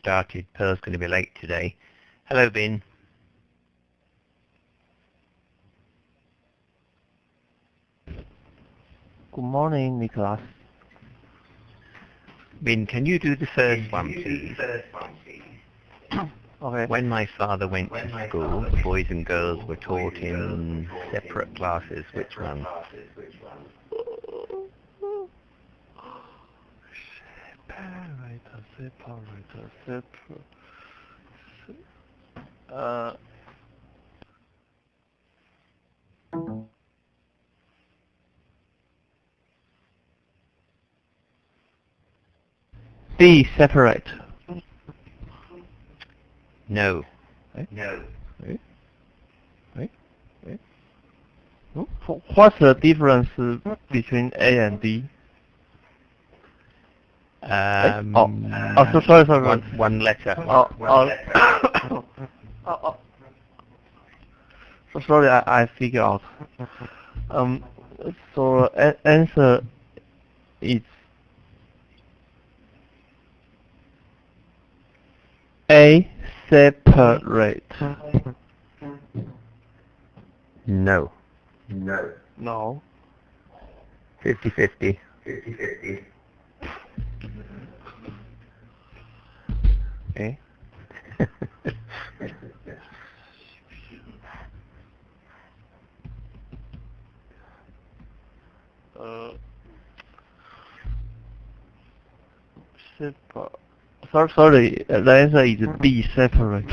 started. Pearl's going to be late today. Hello, Bin. Good morning, Nicholas. Bin, can you do the first one, please? Okay. When my father went to school, the boys and girls were taught in separate classes. Which one? Separator. B, separate. No. No. What's the difference between A and D? Sorry. One letter. So sorry, I figure out. So answer is A, separate. No. No. 50-50. Okay. Sorry, the answer is B, separate.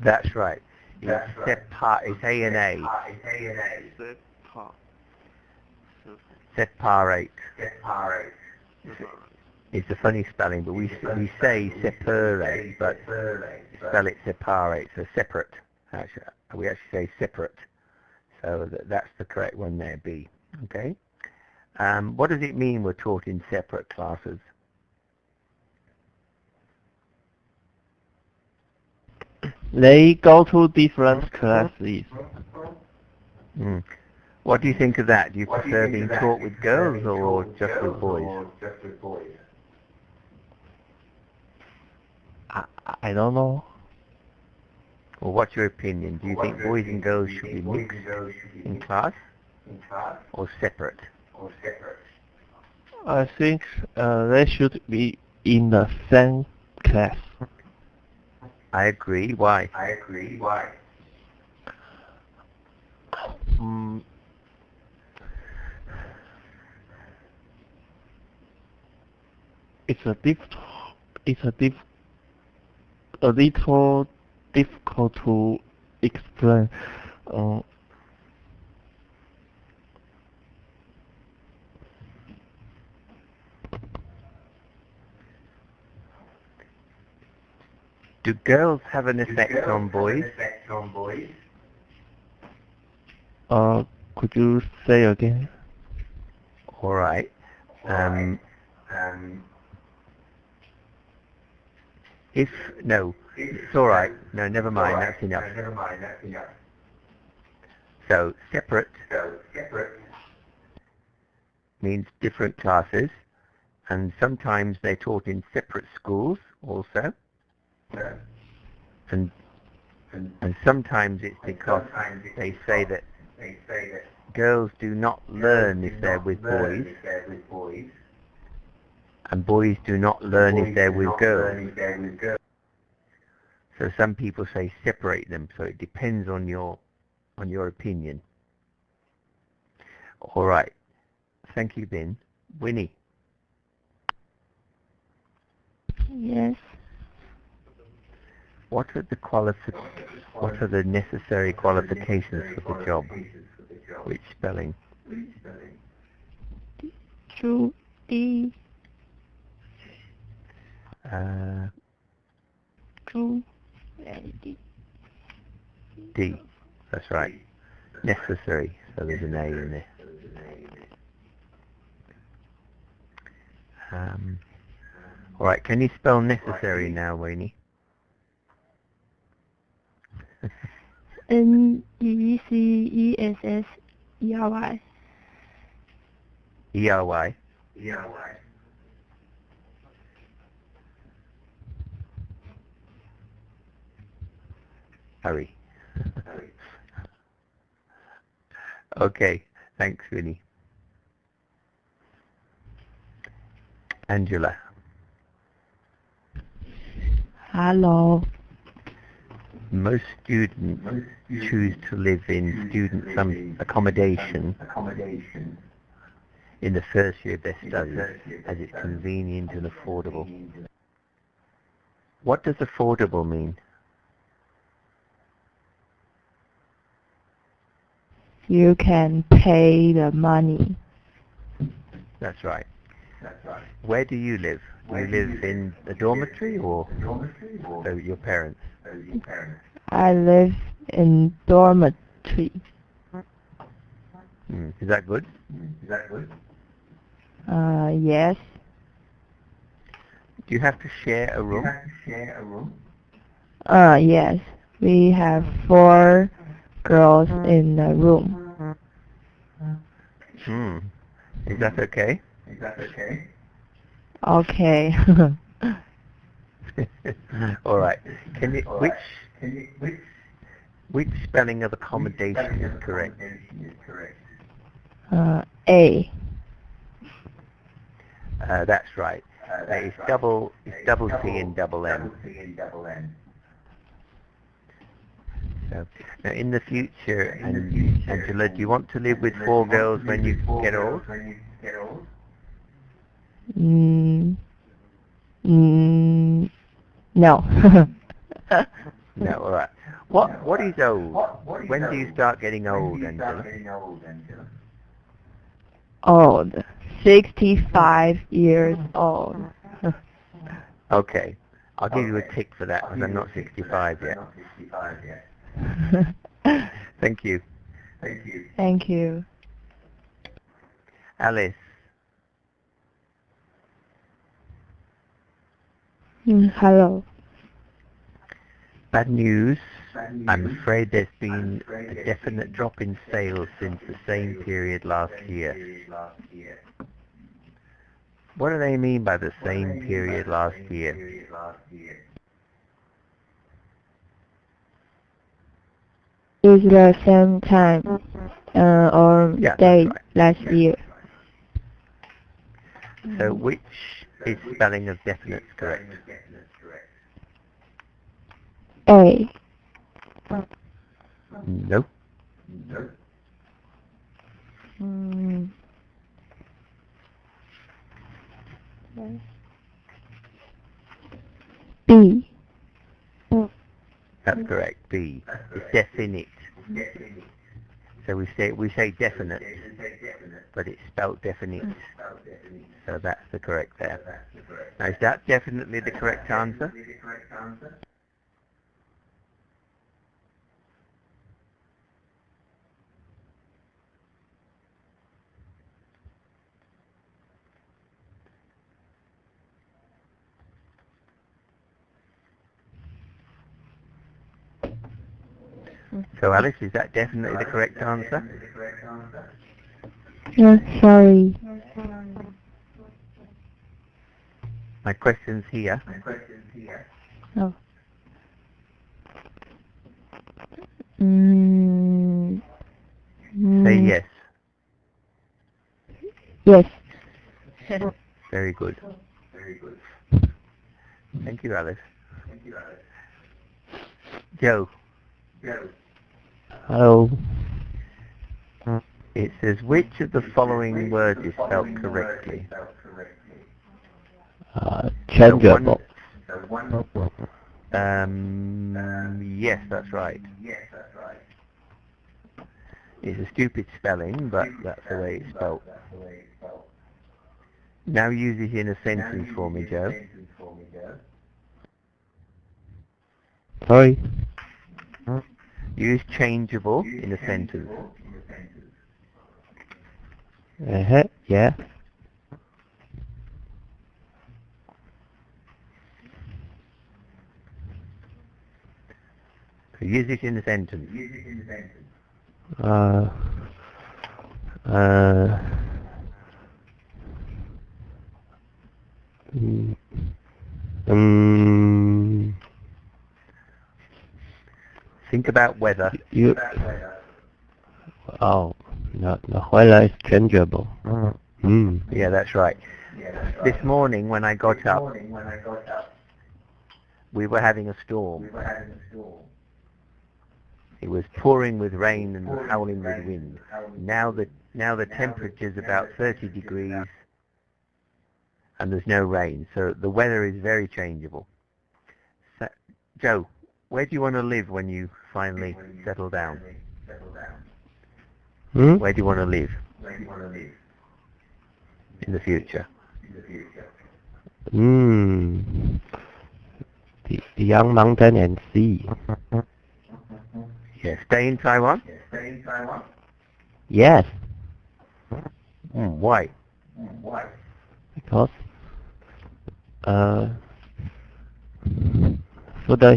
That's right. It's A and A. Separate. It's a funny spelling, but we say separate, but spell it separate, so separate. We actually say separate. So that's the correct one there, B. Okay. What does it mean we're taught in separate classes? They go to different classes. What do you think of that? Do you prefer being taught with girls or just with boys? I don't know. Well, what's your opinion? Do you think boys and girls should be mixed in class or separate? I think they should be in the same class. I agree. Why? It's a little difficult to explain. Do girls have an effect on boys? Could you say again? All right. No, it's all right. No, never mind. That's enough. So separate means different classes, and sometimes they're taught in separate schools also. And sometimes it's because they say that girls do not learn if they're with boys, and boys do not learn if they're with girls. So some people say separate them, so it depends on your opinion. All right. Thank you, Ben. Winnie. Yes. What are the necessary qualifications for the job? Which spelling? D. D. That's right. Necessary. So there's an A in there. All right. Can you spell necessary now, Wayne? Necessary. E-R-Y. Hurry. Okay, thanks, Winnie. Angela. Hello. Most students choose to live in student accommodation in the first year of their studies as it's convenient and affordable. What does affordable mean? You can pay the money. That's right. Where do you live? Do you live in a dormitory or your parents? I live in dormitory. Is that good? Yes. Do you have to share a room? Yes. We have 4 girls in the room. Is that okay? Okay. All right. Which spelling of accommodation is correct? A. That's right. It's double T and double M. So, now in the future, Angela, do you want to live with 4 girls when you get old? No. No, all right. What is old? When do you start getting old, Angela? Old. 65 years old. Okay. I'll give you a tick for that because I'm not 65 yet. Thank you. Thank you. Alice. Hello. Bad news. I'm afraid there's been a definite drop in sales since the same period last year. What do they mean by the same period last year? It's the same time or day last year. So which is spelling of definites correct? A. No. B. That's correct. B. It's definite. So we say definite, but it's spelled definite. So that's the correct there. Now is that definitely the correct answer? So Alice, is that definitely the correct answer? Sorry. My question's here. Oh. Say yes. Yes. Very good. Thank you, Alice. Joe. Hello. It says, which of the following words is spelled correctly? Changeable. Yes, that's right. It's a stupid spelling, but that's the way it's spelled. Now use it in a sentence for me, Joe. Sorry. Use changeable in a sentence. Yeah. Use it in a sentence. Think about weather. You. Oh, the weather is changeable. Yeah, that's right. This morning when I got up, we were having a storm. It was pouring with rain and howling with wind. Now the temperature's about 30 degrees and there's no rain, so the weather is very changeable. So, Joe, where do you want to live when you finally settle down? Where do you want to live in the future? Beyond mountain and sea. Yeah, stay in Taiwan? Yes. Why? Because further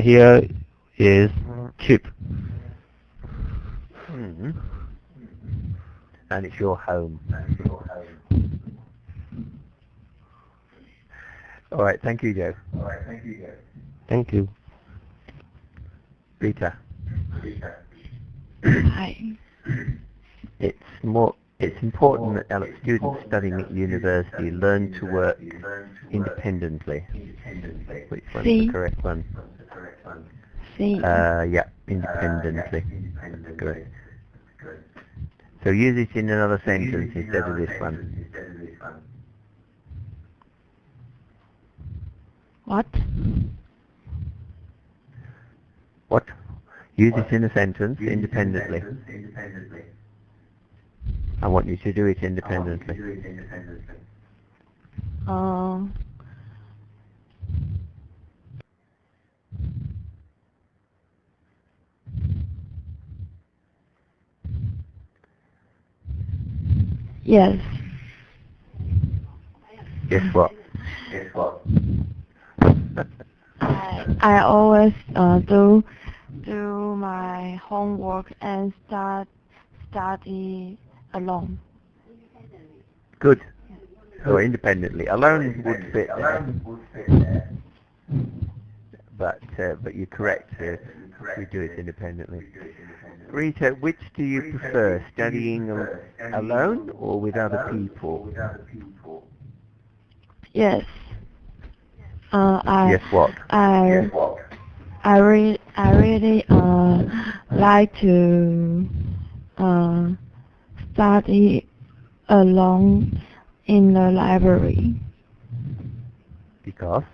here is cheap. And it's your home. All right, thank you, Joe. Thank you. Rita. Hi. It's important that our students studying at university learn to work independently. Which one's the correct one? Yeah, independently. That's correct. So use it in another sentence instead of this one. What? What? Use it in a sentence independently. I want you to do it independently. Yes. Guess what? I always do my homework and study alone. Good. So independently. Alone would fit there. But you're correct. We do it independently. Rita, which do you prefer, studying alone or with other people? Yes. Yes, what? I really like to study alone in the library. Because?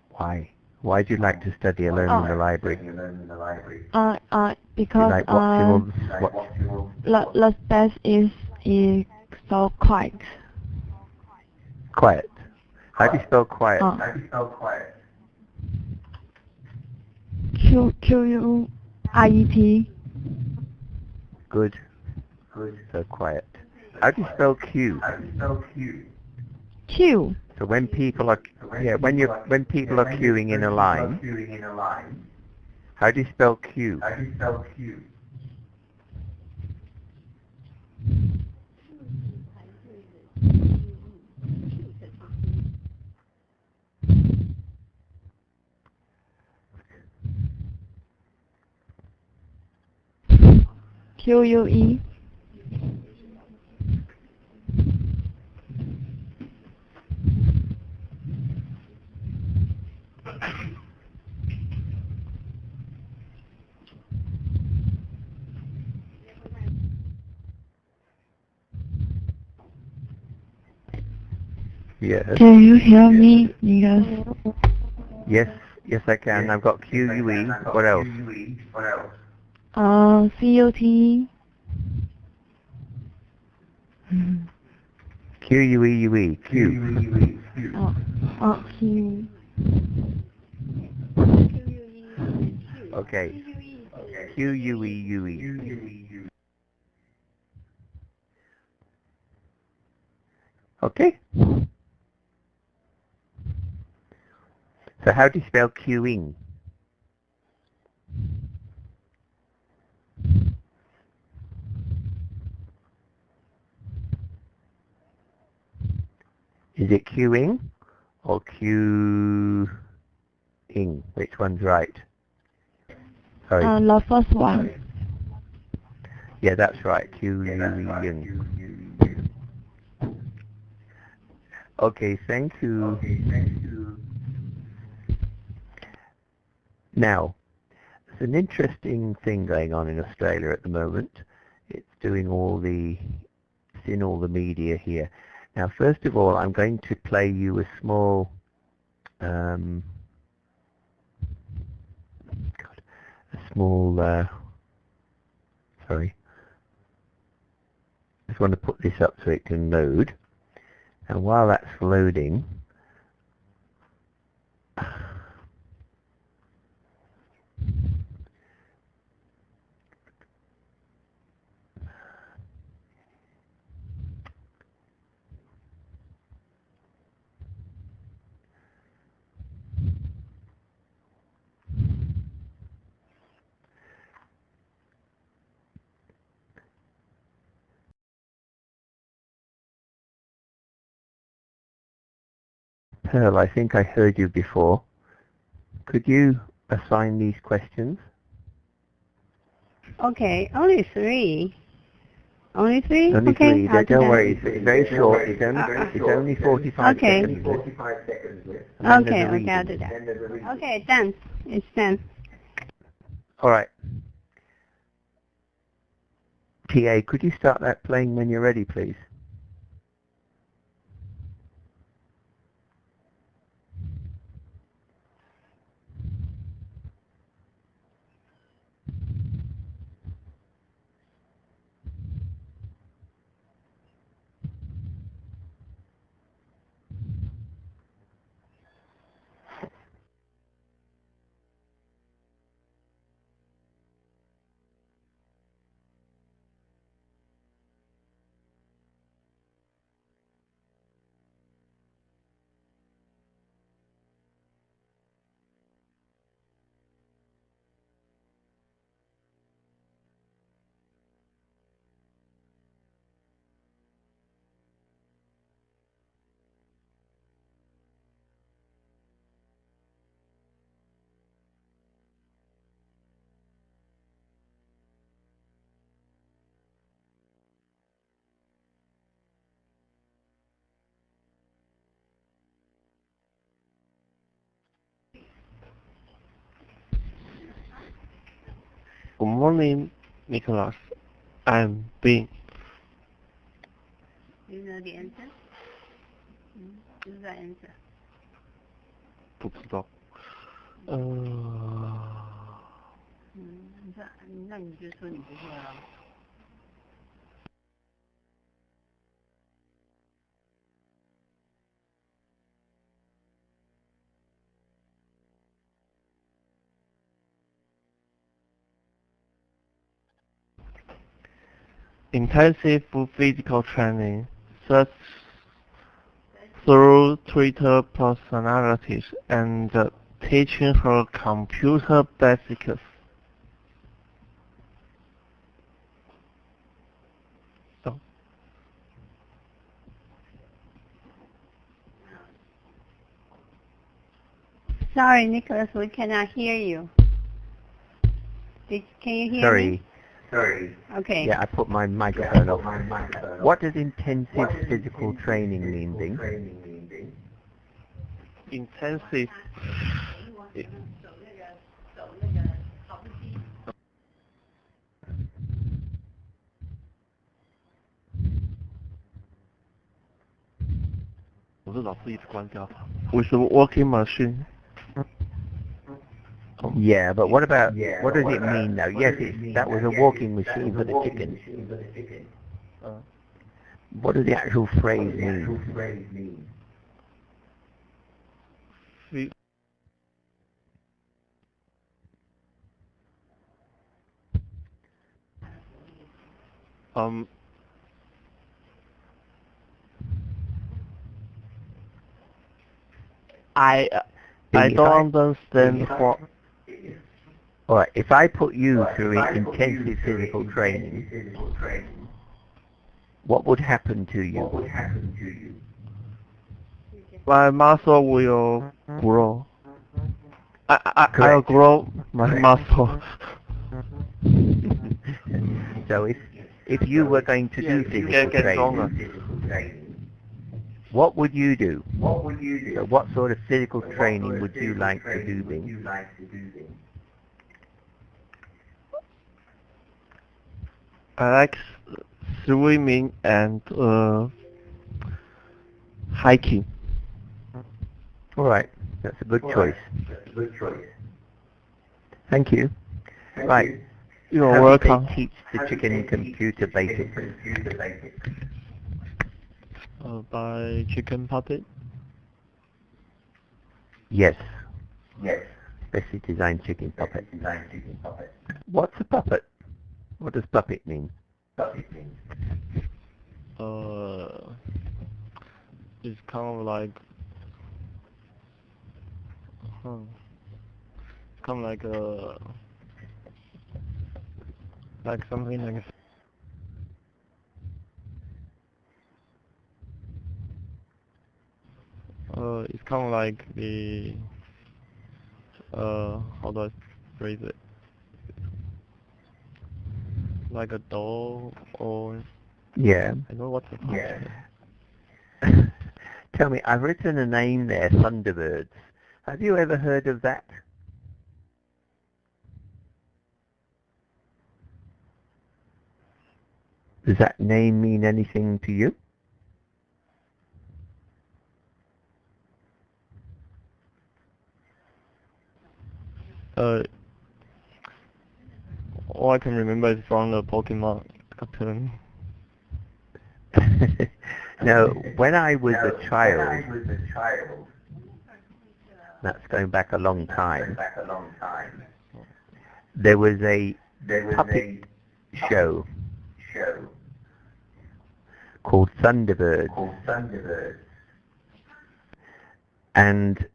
Why? Why do you like to study alone in the library? Because the space is so quiet. Quiet. How do you spell quiet? Q-U-I-E-T. Good. So quiet. How do you spell Q? Q. So when people are when people are queuing in a line, how do you spell Q? Q-U-E. Yes. Can you hear me, Nicholas? Yes I can. I've got Q-U-E. What else? C-U-T. Q-U-E-U-E. Q. Q. Okay. Q-U-E-U-E. Okay. So how do you spell queuing? Is it queuing or queuing? Which one's right? Sorry. The first one. Yeah, that's right. Queuing. Okay, thank you. Now, there's an interesting thing going on in Australia at the moment. It's in all the media here. Now, first of all, I'm going to play you a small, sorry. I just want to put this up so it can load. And while that's loading, Pearl, I think I heard you before. Could you assign these questions? Okay, only three. Only three? Only okay, three. I'll do Don't that. worry, it's very short. It's only 45 Okay. seconds. Okay, I'll do that. Okay, done. It's done. All right. TA, could you start that playing when you're ready, please? Good morning, Nicholas. I'm Bing. You know the answer? This is the answer. 不知道。那你就说你不会了。Intensive physical training, such through Twitter personalities and teaching her computer basics. So, Sorry, Nicholas, we cannot hear you. Can you hear me? Sorry. Okay. Yeah, I put my microphone off. What does intensive physical training mean, Bing? intensive. 我是老师一直关掉它。With a working machine. Yeah, but what about, what does it mean though? Yes, that was a walking machine for the chicken. What does the actual phrase mean? I don't understand what. Alright, if I put you through intensive physical training, what would happen to you? my muscle will grow. I'll Correct. grow my muscle. So if you were going to do physical get stronger. training, what would you do? So what sort of physical training would you like to do, Bing? I like swimming and hiking. All right, that's a good choice. Thank you. Right. You're How welcome. did they teach the chicken computer basics? By chicken puppet. Yes. Specially designed chicken puppet. What's a puppet? What does puppet mean? It's kind of like it's kind of like something like it's kind of like the how do I phrase it? Like a doll or Yeah. I know what's a puppet. Tell me, I've written a name there, Thunderbirds. Have you ever heard of that? Does that name mean anything to you? All I can remember is from the Pokemon cartoon. No, when I was a child, that's going back a long time, there was a puppet show called Thunderbirds. And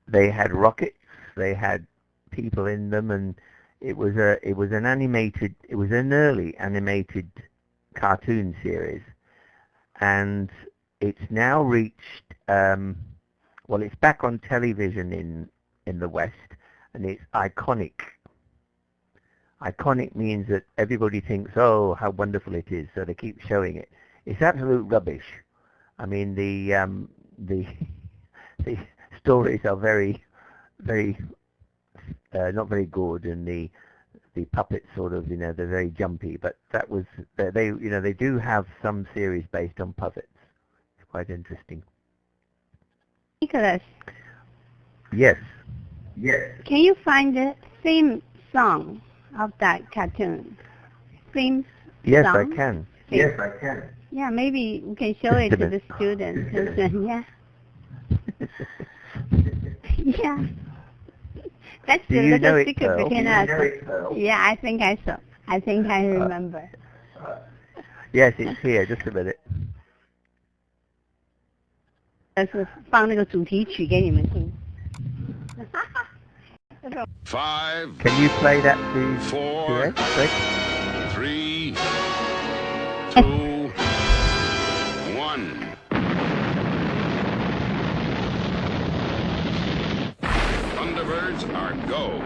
they had rockets, they had people in them, and it was an early animated cartoon series, and it's now reached well, it's back on television in the West, and it's iconic. Iconic means that everybody thinks, oh, how wonderful it is, so they keep showing it. It's absolute rubbish. I mean, the stories are very not very good, and the puppets sort of, they're very jumpy. But that was they do have some series based on puppets. It's quite interesting. Nicholas, Yes. can you find the theme song of that cartoon? Theme Yes, song? I can. Yeah, maybe we can show it to the students. Yeah. Yeah. That's Do the you know little it, secret Pearl? between us. Yeah, I think I saw. I think I remember. Yes, it's here. Just a minute. 是放那个主题曲给你们听。 5, Can you play that, please? 4, Greg? 3, 2, 1. Thunderbirds are go.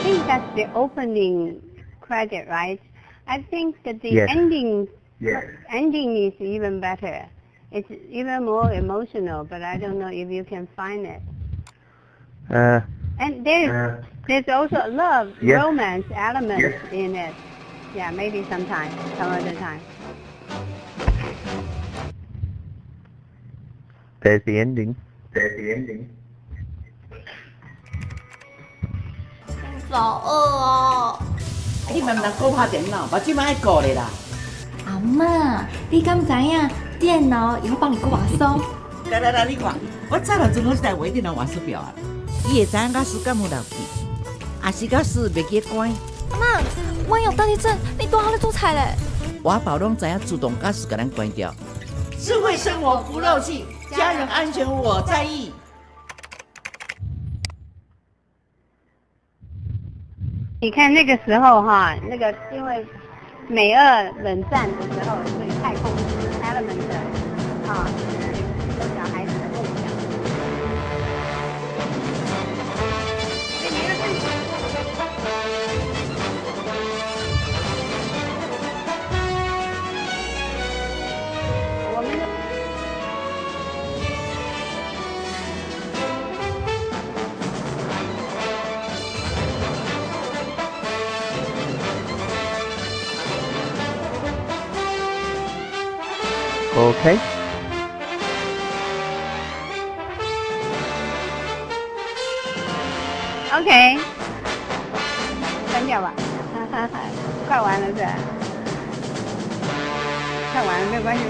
think that's the opening credit, right? I think that the Yes. ending is even better. It's even more emotional, but I don't know if you can find it. And there's also a love, Yes. romance element in it. Yeah, maybe sometime, some other time. There's the ending. 好饿哦！你慢慢顾拍电脑，目睭爱顾咧啦。阿嬷，你敢知影电脑会帮你顾画松？来，你看，我早就装好一台微电脑画手表啊。伊会知影假使敢有漏气，也是假使袂记关。阿嬷，万一有大地震，你多好咧做菜咧。我宝拢知影自动驾驶，甲咱关掉。智慧生活不漏气，家人安全我在意。你看那个时候哈，那个因为美俄冷战的时候，所以太空 element 啊，有小孩子的梦想。我们的。Okay. OK， 关掉吧，快完了是吧？快完了，没有关系。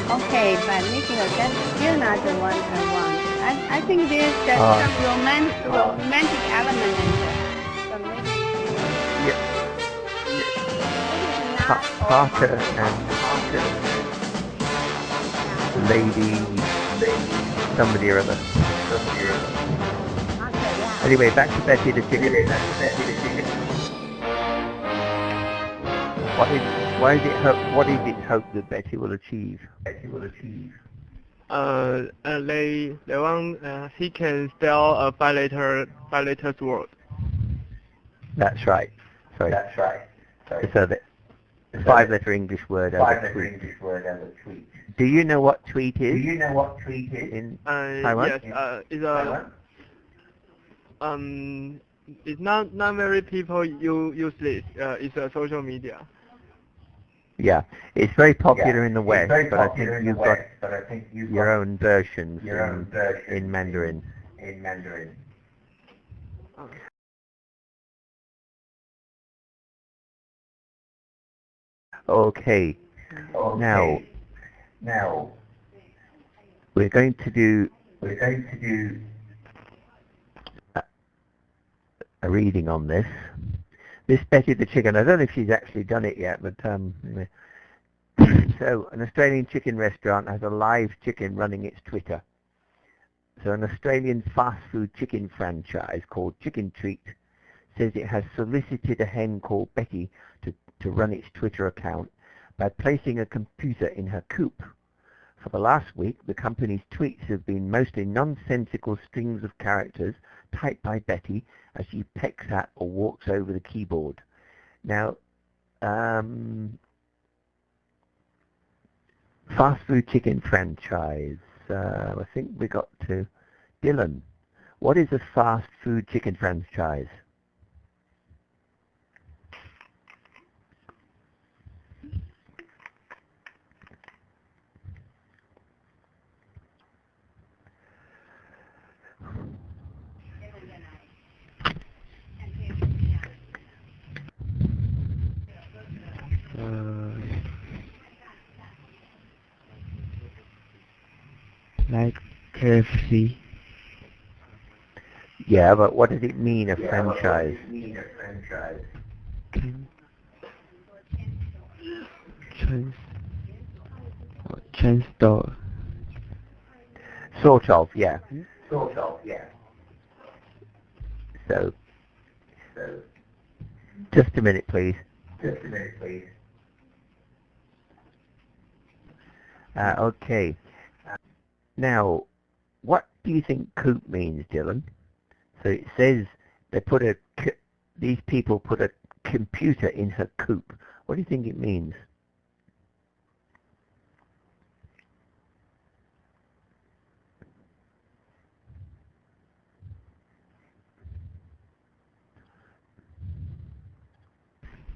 Okay, but Nicola, that's still not the one I want. I think there's some romantic element in it. So maybe. Parker and Lady somebody or other. Anyway, back to Betty the chicken. What is it hope that Betty will achieve? They want he can spell a five letters word. That's right. Sorry. So the 5-letter English word as a tweet. Do you know what tweet is? In Taiwan? Yes. It's not very people use this. It's a social media. Yeah, it's very popular in the West, but I think you've got your own versions in Mandarin. Okay. Now we're going to do a reading on this. This Betty the chicken. I don't know if she's actually done it yet, but anyway. So an Australian chicken restaurant has a live chicken running its Twitter. So an Australian fast food chicken franchise called Chicken Treat says it has solicited a hen called Betty to run its Twitter account by placing a computer in her coop. For the last week, the company's tweets have been mostly nonsensical strings of characters typed by Betty as she pecks at or walks over the keyboard. Now, fast food chicken franchise. I think we got to Dylan. What is a fast food chicken franchise? Like KFC. Yeah, but what does it mean, a franchise? Chain store. Sort of, yeah. So, just a minute, please. Okay. Now, what do you think coop means, Dylan? So it says these people put a computer in her coop. What do you think it means?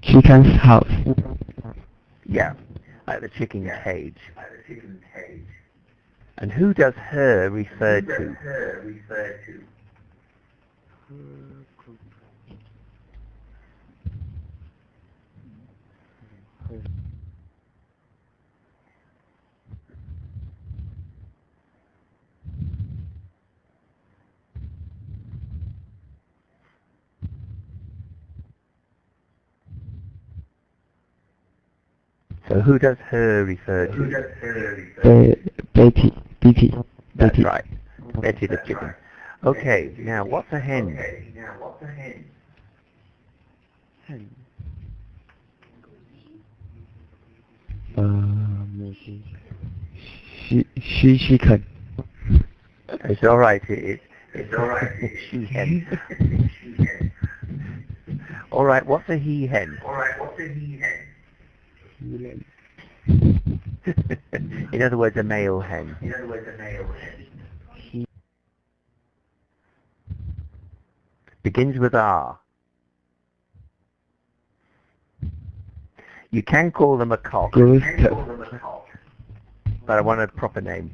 Chicken's house. Yeah, like the chicken cage. And who does her refer to? So who does her refer to? Betty. Betty. That's Betty. right. Betty the chicken. Okay, now what's a hen? She chicken. It's all right. It's all right. She hen. All right. What's a he hen? In other words, a male hen. He begins with R. You can call them a cock, Rooster. but I want a proper name.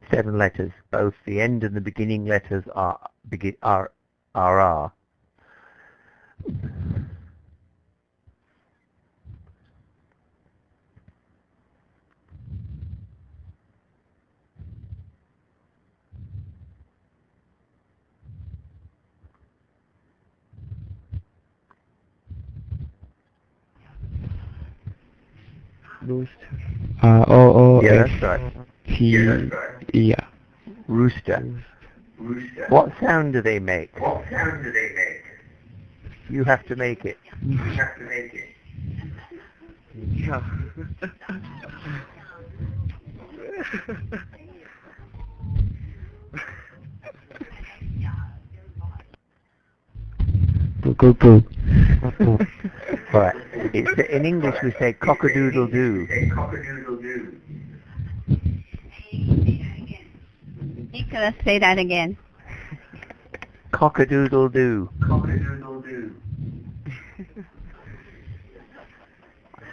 Seven letters. Both the end and the beginning letters are R. Rooster. O Yeah, S that's right. T E R. Rooster. What sound do they make? You have to make it. Yeah. Go go. Right. In English we say cock-a-doodle-doo. Nicholas, say that again. Cock-a-doodle-doo.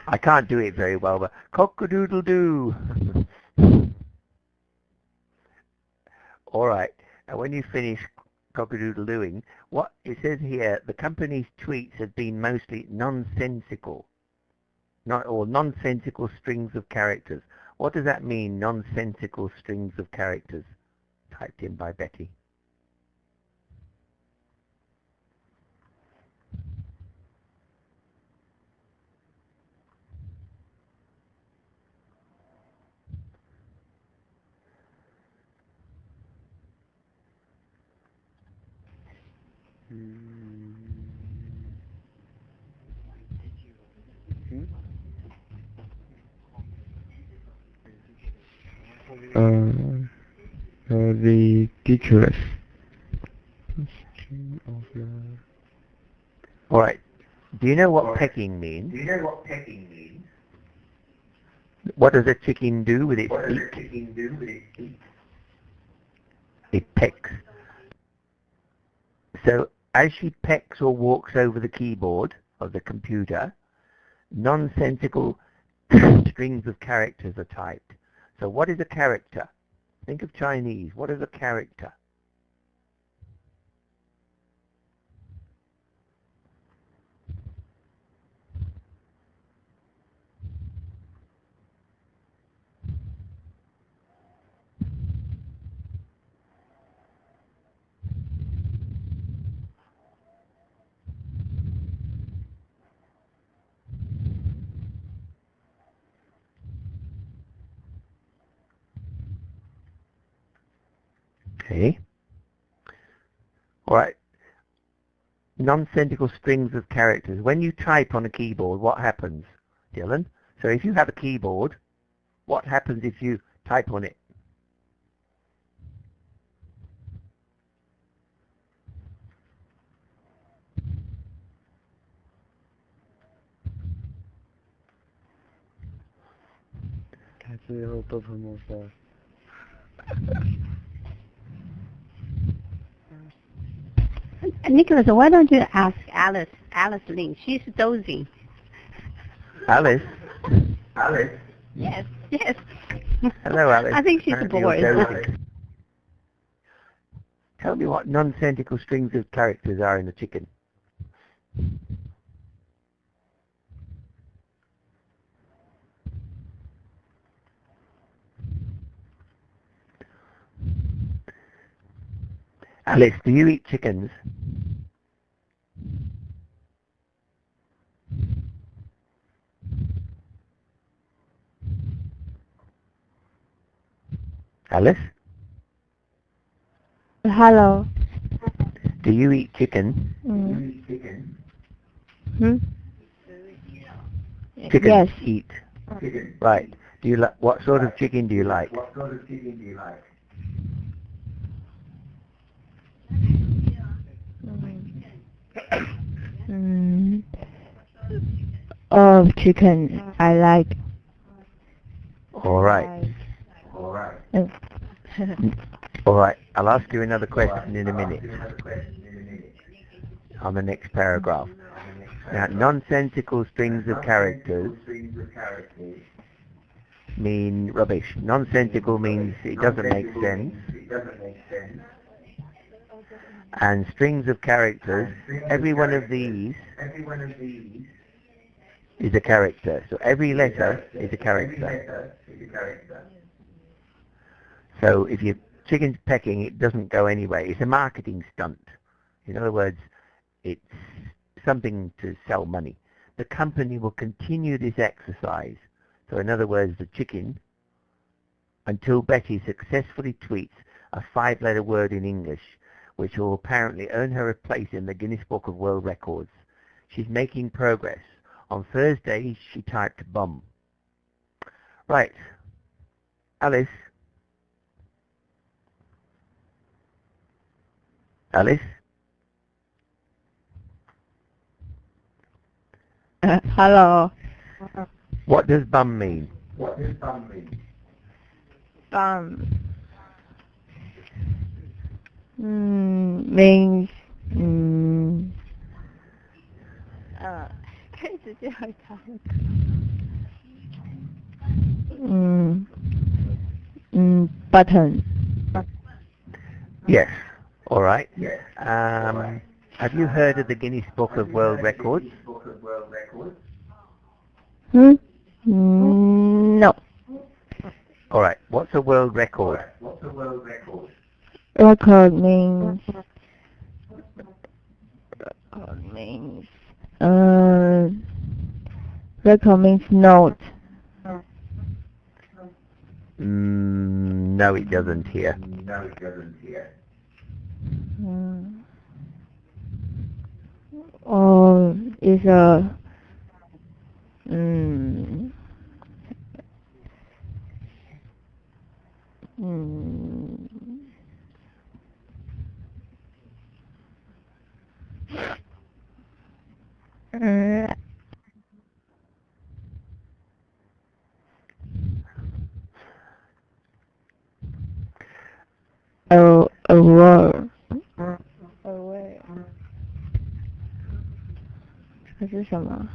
I can't do it very well, but cock-a-doodle-doo. All right. And when you finish cock-a-doodle-dooing, what it says here, the company's tweets have been mostly nonsensical, nonsensical strings of characters. What does that mean, nonsensical strings of characters? Typed in by Betty. Ridiculous. All right. Do you know what pecking means? What does a chicken do with its beak? It pecks. So as she pecks or walks over the keyboard of the computer, nonsensical strings of characters are typed. So what is a character? Think of Chinese. What is a character? See? All right. Nonsensical strings of characters. When you type on a keyboard, what happens, Dylan? So if you have a keyboard, what happens if you type on it? Nicholas, why don't you ask Alice Lin? She's dozing. Alice? Alice? Yes, yes. Hello, Alice. I think she's Apparently bored. you're dozing. Tell me what nonsensical strings of characters are in the chicken. Alice, do you eat chickens? Alice, Hello. do you eat chicken? Hmm? Chicken, Yes. eat. Right. Do you like? What sort of chicken do you like? All chicken I like. All right. Uh, All right. I'll ask you another question in a minute. On the next paragraph. Now, nonsensical strings of characters mean rubbish. Nonsensical means it doesn't make sense. And strings of characters, every one of these is a character. So every letter is a character. So if your chicken's pecking, it doesn't go anywhere. It's a marketing stunt. In other words, it's something to sell money. The company will continue this exercise. So in other words, the chicken, until Betty successfully tweets a 5-letter word in English, which will apparently earn her a place in the Guinness Book of World Records. She's making progress. On Thursday, she typed bum. Right. Alice? Alice? hello. What does bum mean? Means 可以直接回答button. Yes. All right. Have you heard of the Guinness Book of World Records? No. All right. What's a world record? Record means record means note. No, it doesn't here. Or is a a word. 这是什么？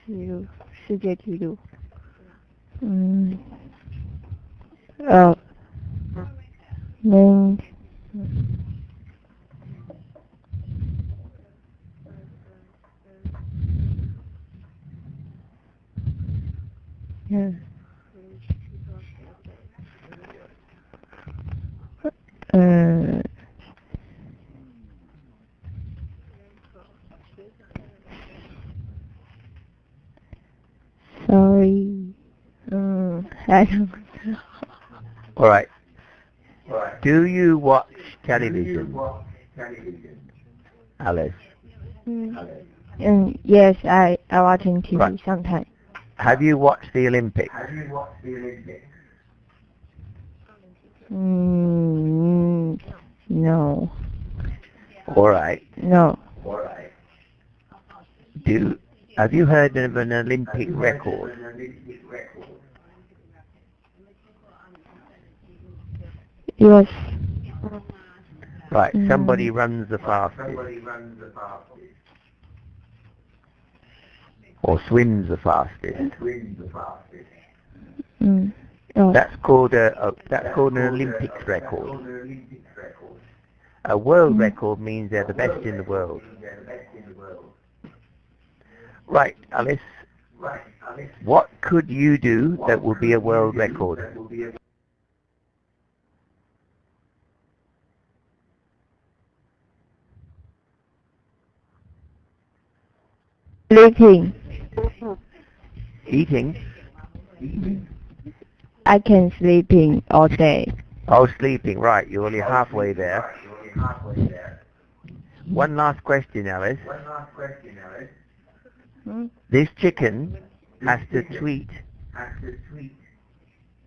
记录，世界纪录。means sorry. I don't know. All right. Do you watch television, Alice? Yes, I watching TV Right. sometimes. Have you watched the Olympics? No. All right. No. Have you heard of an Olympic record? Yes. Right. Somebody runs the fastest. Or swims the fastest. Oh. That's called an Olympics record. A world record means they're the best in the world. Right, Alice. What could you do that would be a world record? Sleeping. Eating? I can sleeping all day. Oh, sleeping. Right, you're only halfway there. One last question, Alice. This chicken has to tweet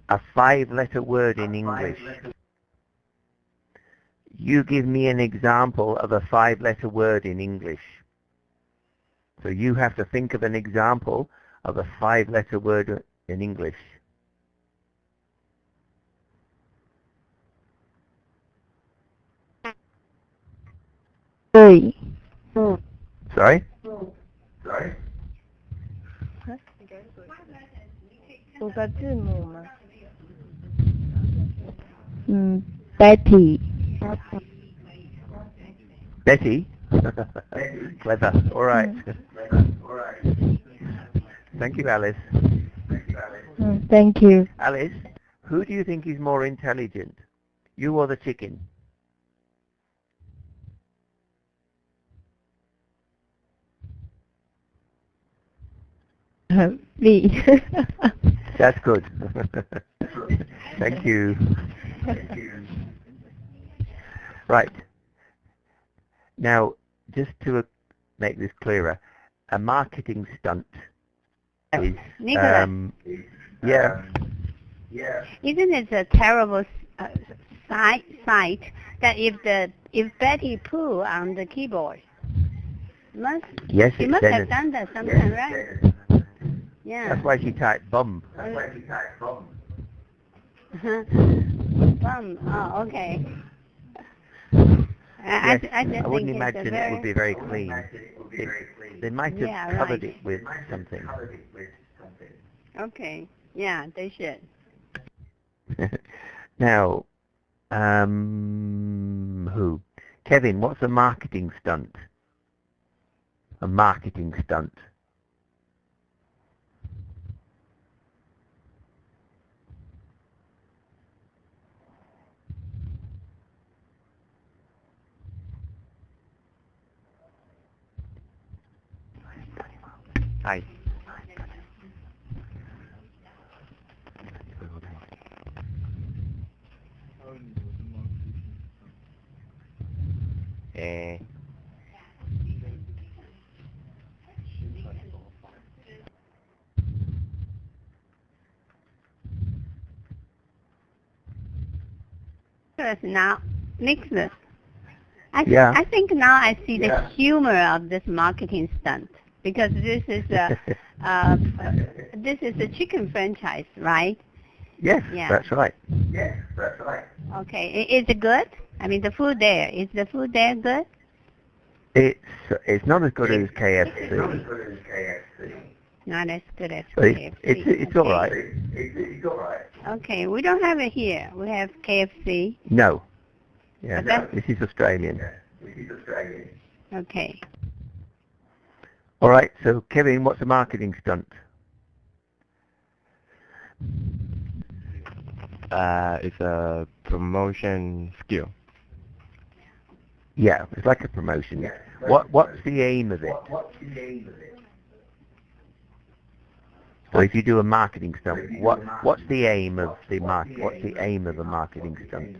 a 5-letter word in English. You give me an example of a 5-letter word in English. So you have to think of an example of a 5-letter word in English. Three. Sorry? 5个字母吗？Betty. Betty? Clever. All right. Thank you, Alice. Thank you. Alice, who do you think is more intelligent? You or the chicken? Me. That's good. Thank you. Right. Now, just to make this clearer, a marketing stunt is... Nicholas. Yeah. Isn't it a terrible sight that if Betty poo on the keyboard, Yes, she it must says have it. done that sometime, right? Yeah. That's why she typed bum. Bum. Oh, okay. Yes, I just I wouldn't think imagine it's it would be very clean. They might have Yeah, covered right. it with something. Okay. Yeah, they should. Now, who? Kevin, what's a marketing stunt? A marketing stunt. Hi. Now, Nicholas, Yeah. I think now I see the humor of this marketing stunt because this is a chicken franchise, right? Yes, Yeah. that's right. Okay, is it good? I mean, the food there, is the food there good? It's not as good as KFC. Not as good as But KFC. it's all right. Okay, we don't have it here. We have KFC. No. Yeah, Okay. this is Australian. Okay. All right, so Kevin, what's a marketing stunt? It's a promotion skill. Yeah, it's like a promotion. What's the aim of it? So if you do a marketing stunt, what's the aim of the What's the aim of a marketing stunt?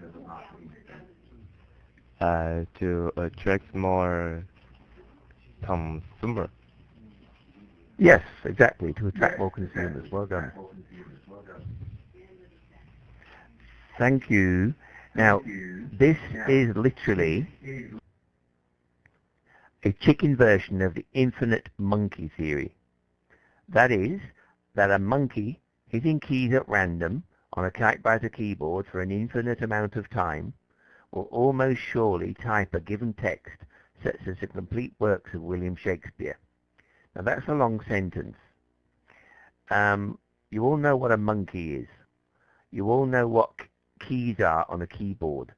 to attract more consumer. Yes, exactly, to attract more consumers. Well done. Thank you. Now, this is literally a chicken version of the infinite monkey theory. That is, that a monkey hitting keys at random on a typewriter keyboard for an infinite amount of time will almost surely type a given text such as the complete works of William Shakespeare. Now that's a long sentence. You all know what a monkey is. You all know what keys are on a keyboard.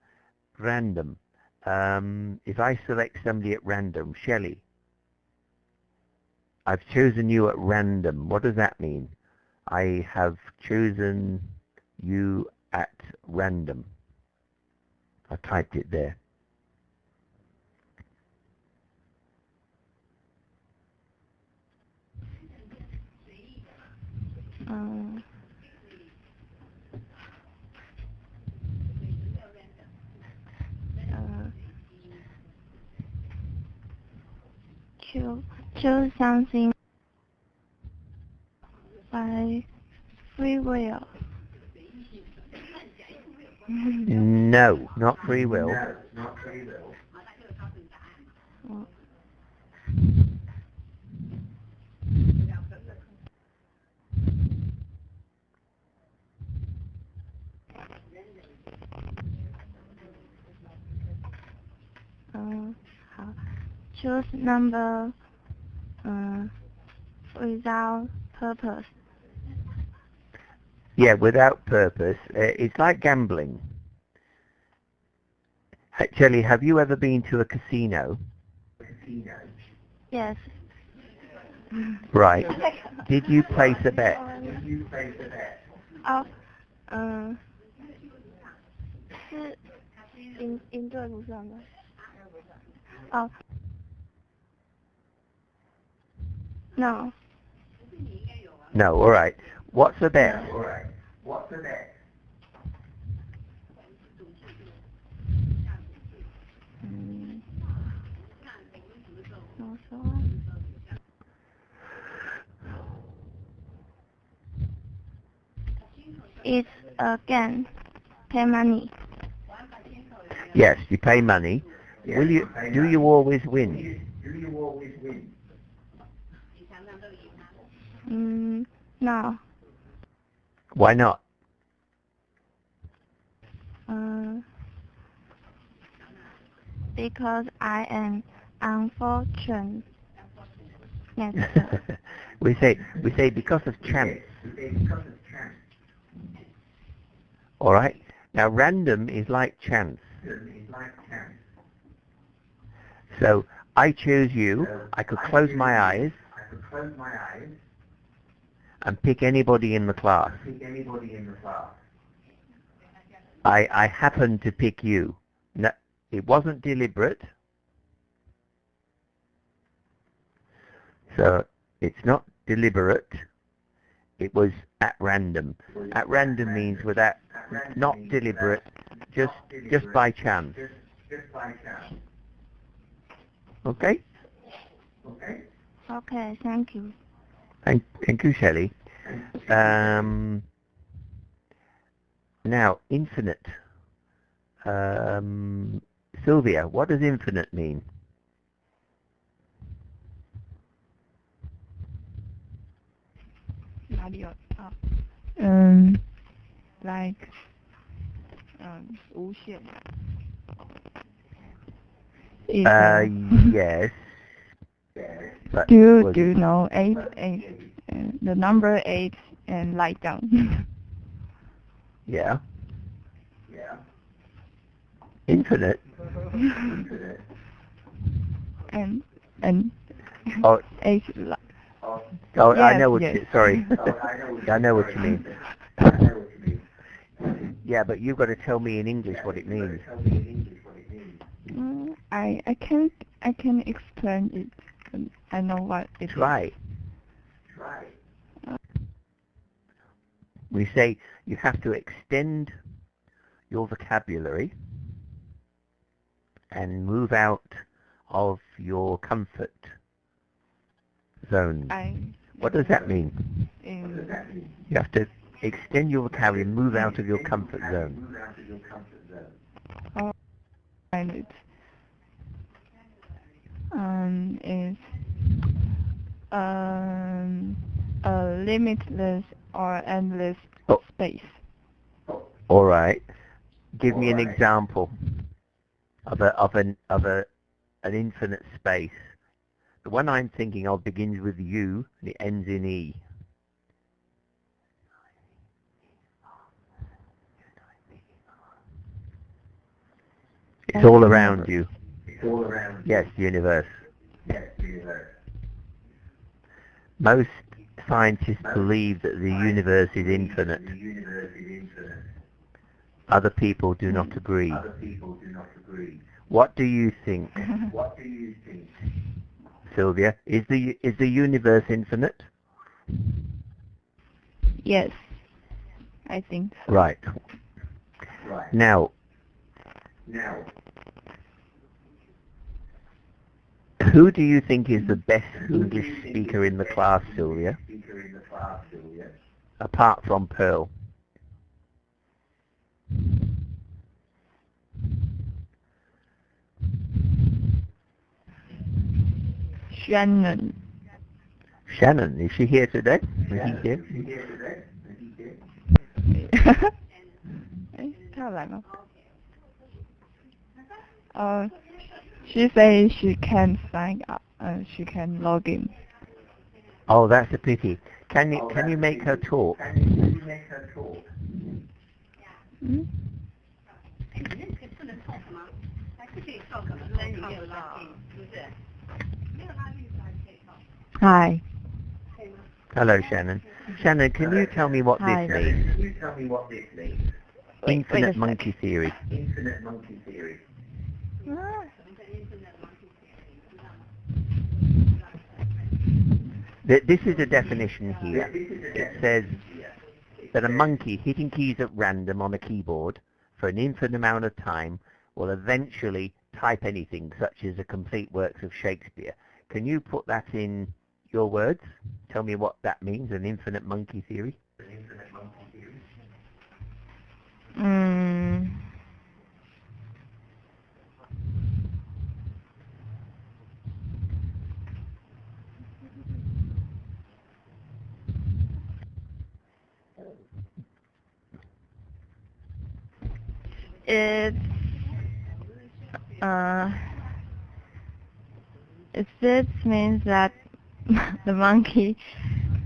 Random. If I select somebody at random, Shelley, I've chosen you at random. What does that mean? I have chosen you at random. I typed it there. Choose something by free will. No, not free will. Choose number without purpose. Yeah, without purpose. It's like gambling. Shelley, have you ever been to a casino? Yes. Right. Did you place a bet? Oh, 是赢对不算的。哦。No. No, all right. What's a bet? It's a game. Pay money. Yes, you pay money. Do you always win? No. Why not? Because I am unfortunate. we say because of chance. All right. Now random is like chance. So I choose you. I could close my eyes and pick anybody in the class. I happened to pick you. No, it wasn't deliberate. So it's not deliberate. It was at random. At random means without, not deliberate, just by chance. Okay? Okay, thank you. Thank you, Shelley. Now, infinite. Sylvia, what does infinite mean? Like 无限. Yes. But Do you know 8, the number 8 and write down? Yeah. Infinite. and Oh. 8. Oh, yes, I know what yes. sorry. I know what you mean. Yeah, but you've got to tell me in English what it means. I can explain it. I know what it is. Try. We say you have to extend your vocabulary and move out of your comfort zone. What does that mean? You have to extend your vocabulary and move out of your comfort zone. Is a limitless or endless space. All right. Give me an example of an infinite space. The one I'm thinking of begins with U and it ends in E. It's all around you. Yes, universe. Most scientists believe that the universe is infinite. Other people do not agree. What do you think? Sylvia, is the universe infinite? Yes, I think so. Right. Now, who do you think is the best English speaker in the class, Sylvia? Apart from Pearl. Shannon. Shannon, is she here today? Is he here? 她要来吗? She says she can't sign up. She can log in. Oh, that's a pity. Can you make her talk? Hi. Hello, Shannon. Shannon, can you tell me what this means? Infinite monkey theory. This is a definition here. It says that a monkey hitting keys at random on a keyboard for an infinite amount of time will eventually type anything, such as a complete works of Shakespeare. Can you put that in your words? Tell me what that means, an infinite monkey theory. This means that the monkey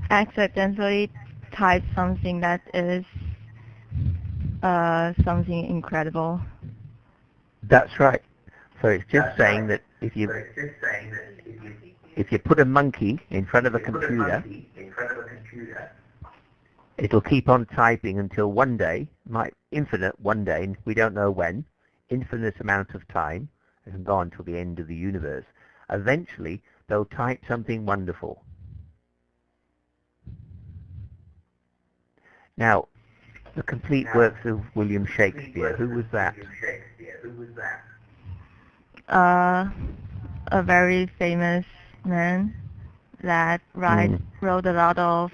accidentally typed something that is something incredible. That's right. So it's just saying that if you put a monkey in front of a computer, it'll keep on typing until one day, infinite one day, and we don't know when, infinite amount of time, it can go on till the end of the universe. Eventually, they'll type something wonderful. Now, the complete works of William Shakespeare, who was that? A very famous man that wrote a lot of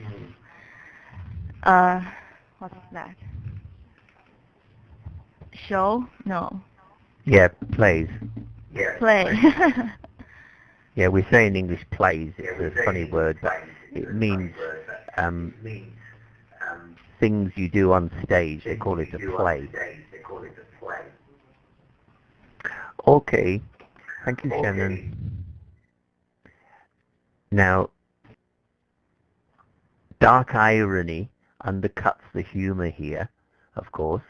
what's that? Show? No. Yeah, plays. Play. Yeah, we say in English plays. It's a funny word, but it means things you do on stage. They call it a play. Okay. Thank you, Shannon. Now, dark irony undercuts the humor here, of course.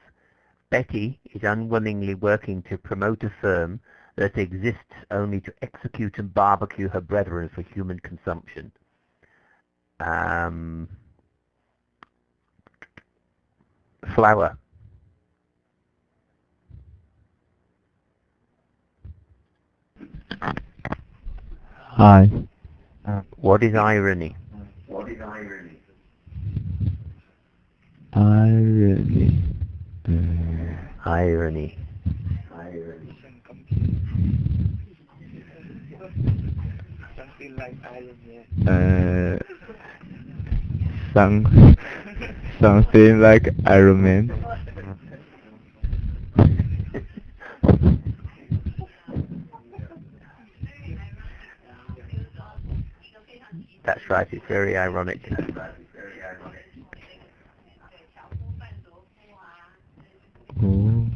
Betty is unwillingly working to promote a firm that exists only to execute and barbecue her brethren for human consumption. Flower. Hi. What is irony? Irony. Irony. Something like Iron Man. Something like Iron Man. That's right, it's very ironic. Oh.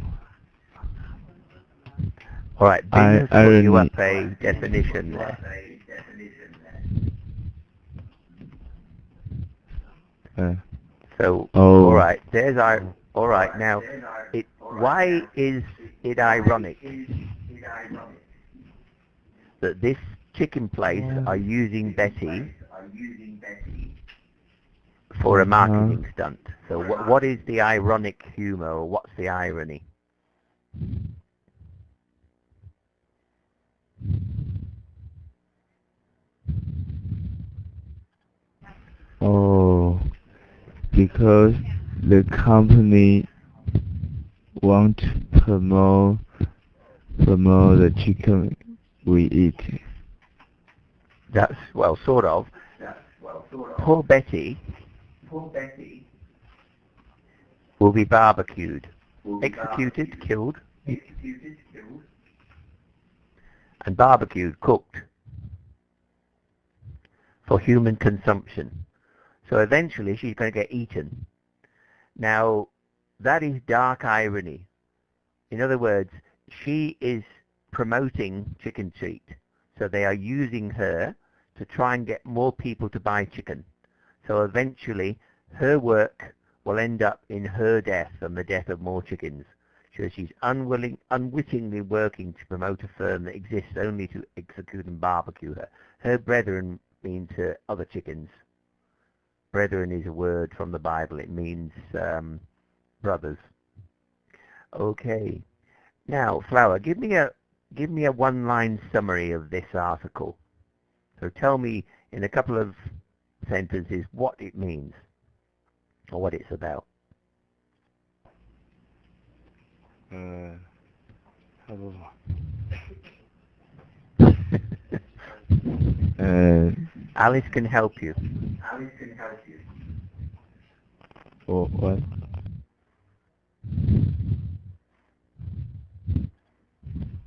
Alright, Ben has put you up Irony. a definition there. So, Oh. alright, there's our, alright, now, why is it ironic that this chicken place are using Betty for a marketing stunt? So what is the ironic humor, or what's the irony? Oh, because the company want to promote the chicken we eat. That's, well, sort of. Poor Betty will be barbecued, executed, killed, and barbecued, cooked for human consumption. So eventually she's going to get eaten. Now, that is dark irony. In other words, she is promoting chicken treat. So they are using her to try and get more people to buy chicken. So eventually her work will end up in her death and the death of more chickens. So she's unwittingly working to promote a firm that exists only to execute and barbecue her. Her brethren means her other chickens. Brethren is a word from the Bible. It means brothers. Okay. Now, Flower, give me a one-line summary of this article. So tell me in a couple of sentences what it means or what it's about. Alice can help you. Oh, what?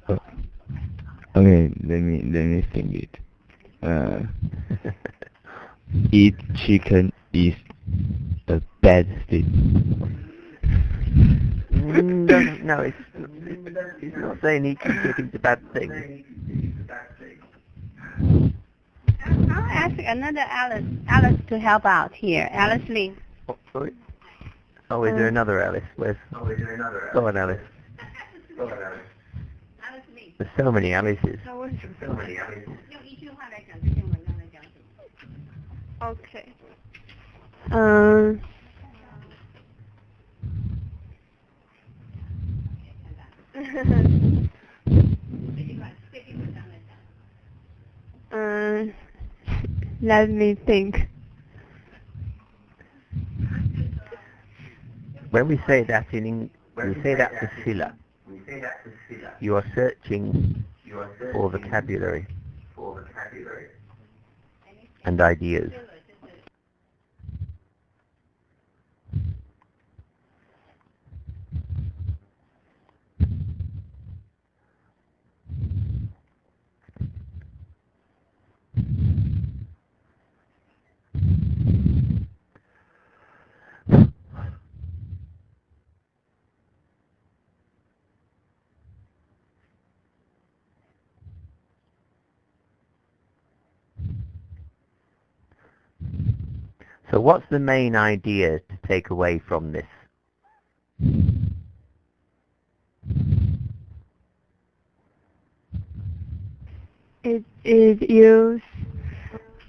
Oh. Okay, let me think it. Eat chicken is a bad thing. No, it's not saying eating chicken's a bad thing. I'll ask another Alice to help out here. Alice Lee. Oh, sorry. Oh, is there another Alice? Where's? Go on, Alice. There's so many Alices. Okay. Let me think. When we say that we say that to Silla. You are searching for vocabulary and ideas. So what's the main idea to take away from this? It is used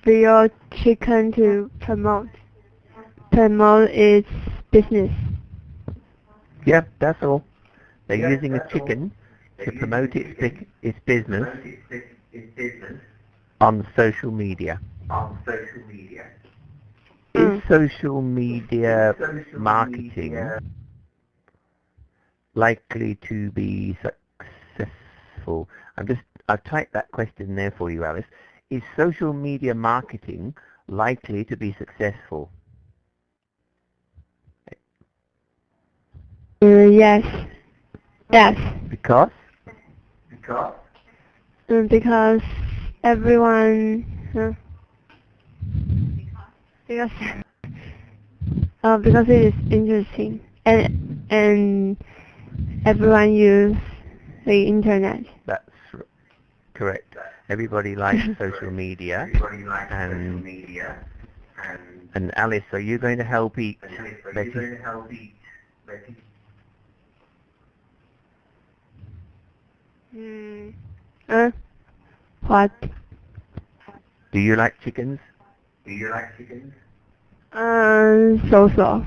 real chicken to promote its business. Yep, that's all. They're using a chicken to promote its business on social media. Is social media marketing likely to be successful? I've typed that question there for you, Alice. is social media marketing likely to be successful? Yes. Yes. Because? Because everyone. Because because it is interesting and everyone use the internet. That's correct. Everybody likes social media. And Alice, are you going to help eat Betty? What? Do you like chickens? So.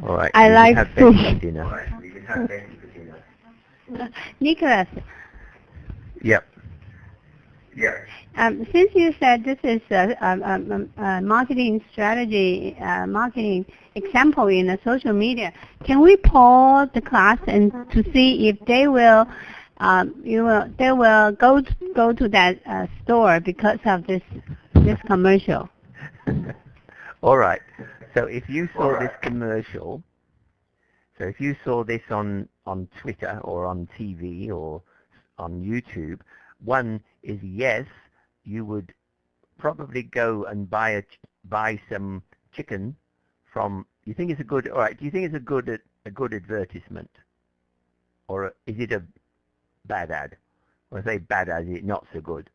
All right. I you like have fish. Betty for dinner. Nicholas, Yep. since you said this is a marketing strategy, marketing example in the social media, can we pause the class and to see if they will, they will go to that store because of this commercial? All right. So if you saw this commercial, so if you saw this on Twitter or on TV or on YouTube, one is yes, you would probably go and buy some chicken from. You think it's a good? All right. Do you think it's a good advertisement, or is it a bad ad? When I say bad ad, is it not so good?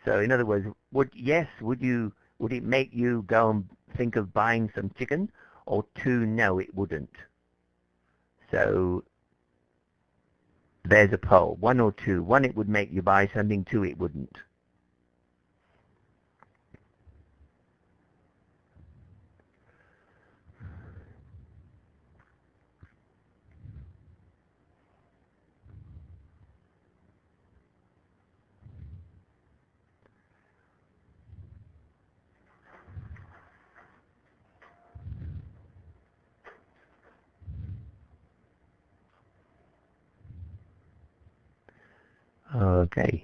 So in other words, would it make you go and think of buying some chicken, or two, no, it wouldn't. So there's a poll. 1 or 2. 1, it would make you buy something. 2, it wouldn't. Okay.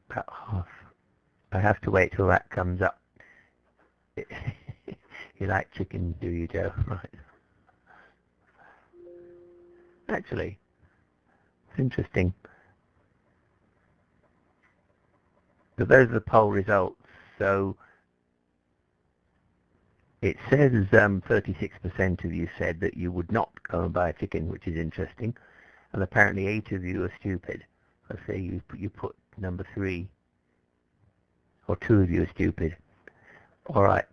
About half. I have to wait till that comes up. You like chickens, do you, Joe? Right. Actually, it's interesting. So those are the poll results. So it says 36% of you said that you would not go and buy a chicken, which is interesting. And apparently 8 of you are stupid. Let's say you put number 3, or 2 of you are stupid. All right.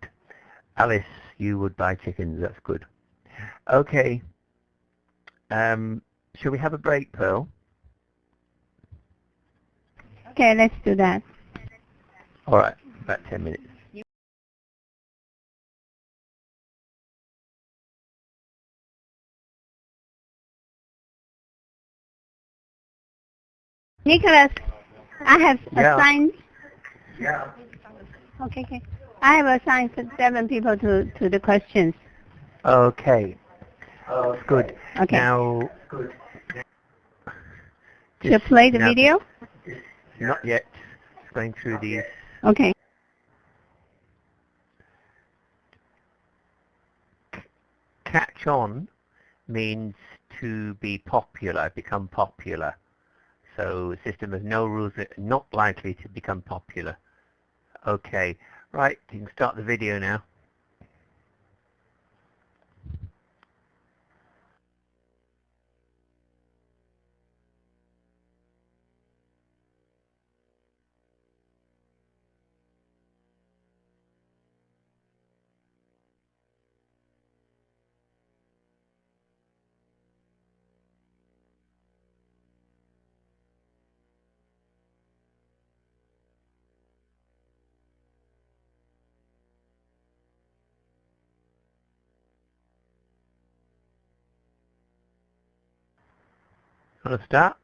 Alice, you would buy chickens. That's good. Okay. Shall we have a break, Pearl? Okay, let's do that. All right. About 10 minutes. Nicholas, I have assigned. Yeah. Okay. I have assigned 7 people to the questions. Okay. That's good. Okay. Now, Should I play the video? Not yet. Just going through these. Okay. Catch on means to be popular, become popular. So the system has no rules, not likely to become popular. Okay, right, you can start the video now. Want to start?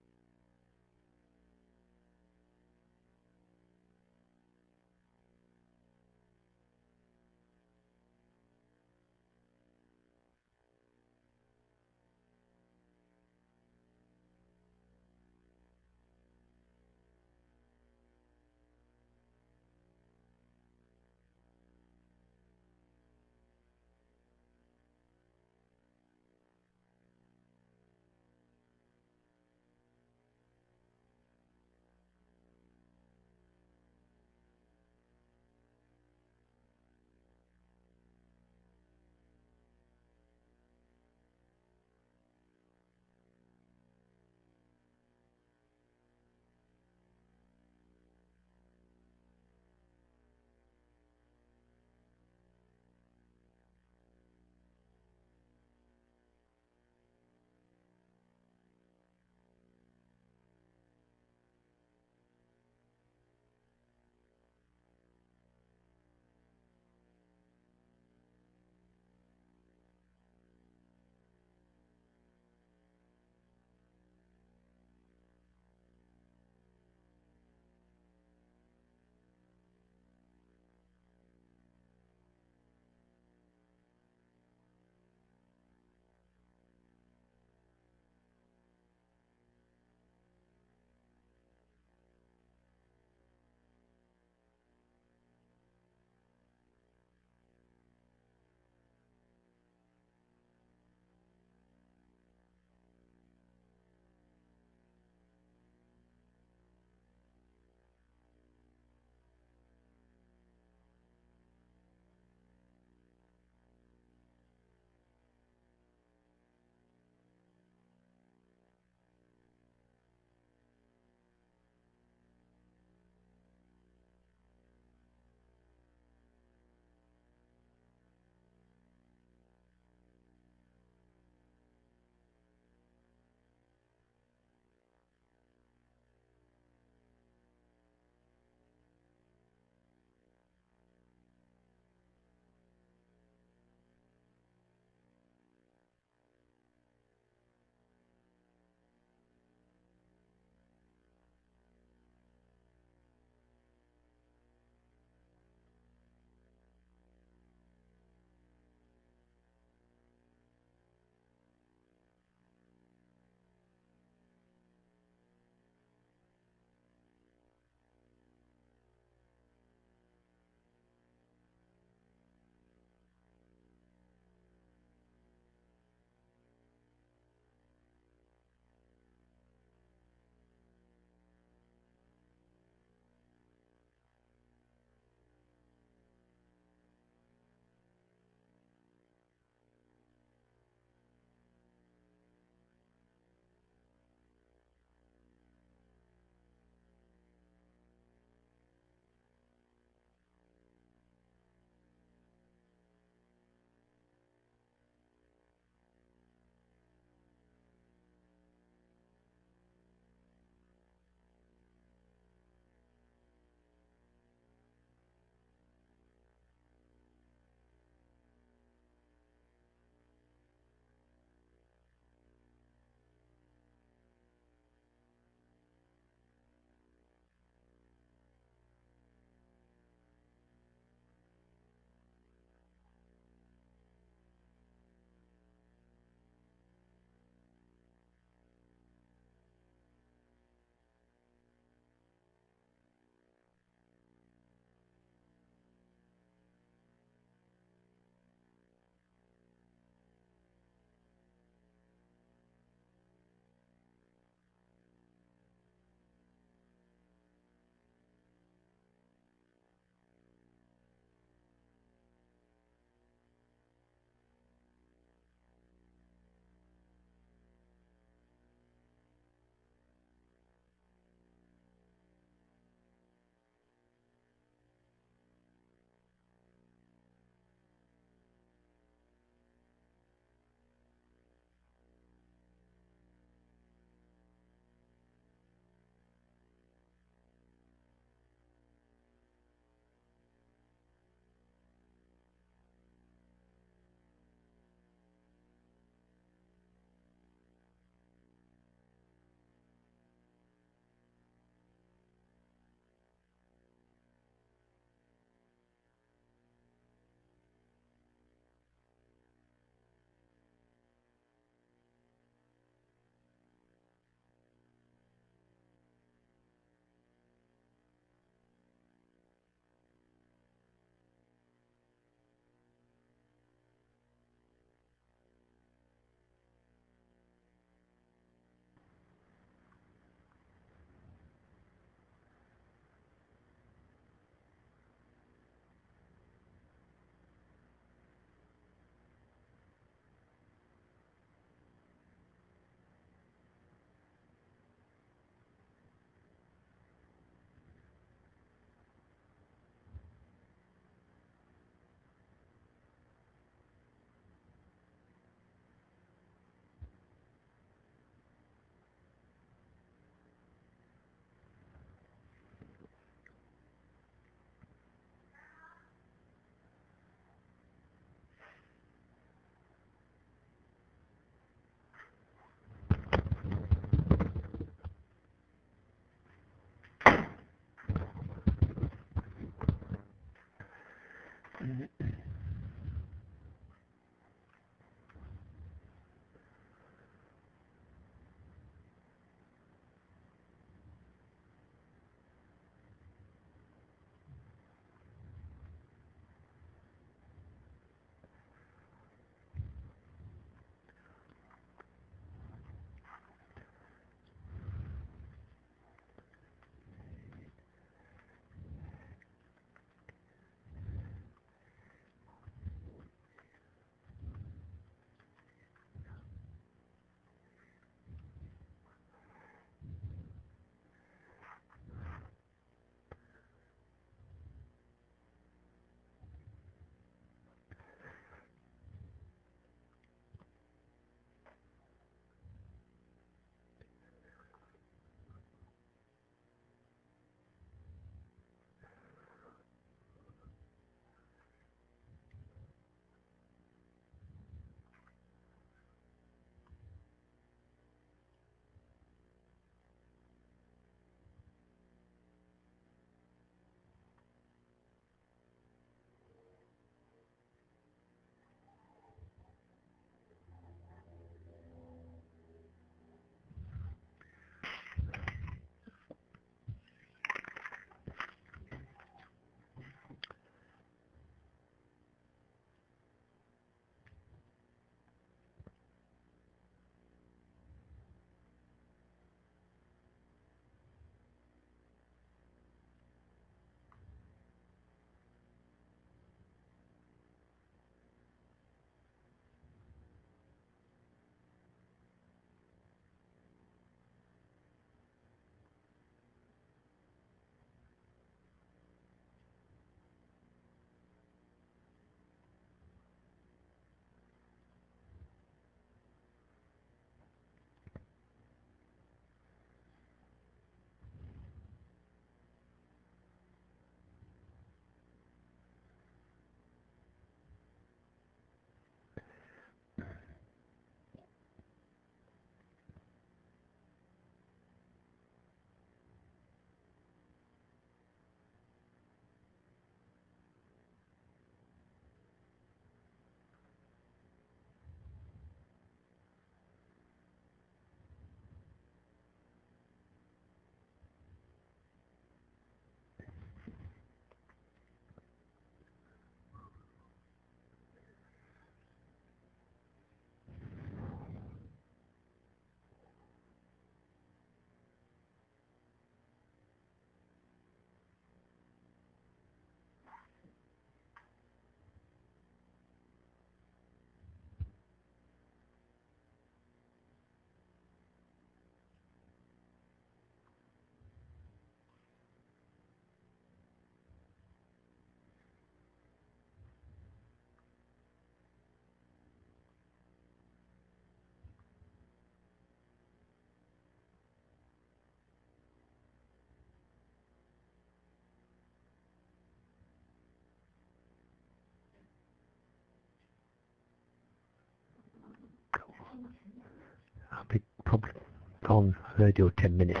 gone, heard your 10 minutes.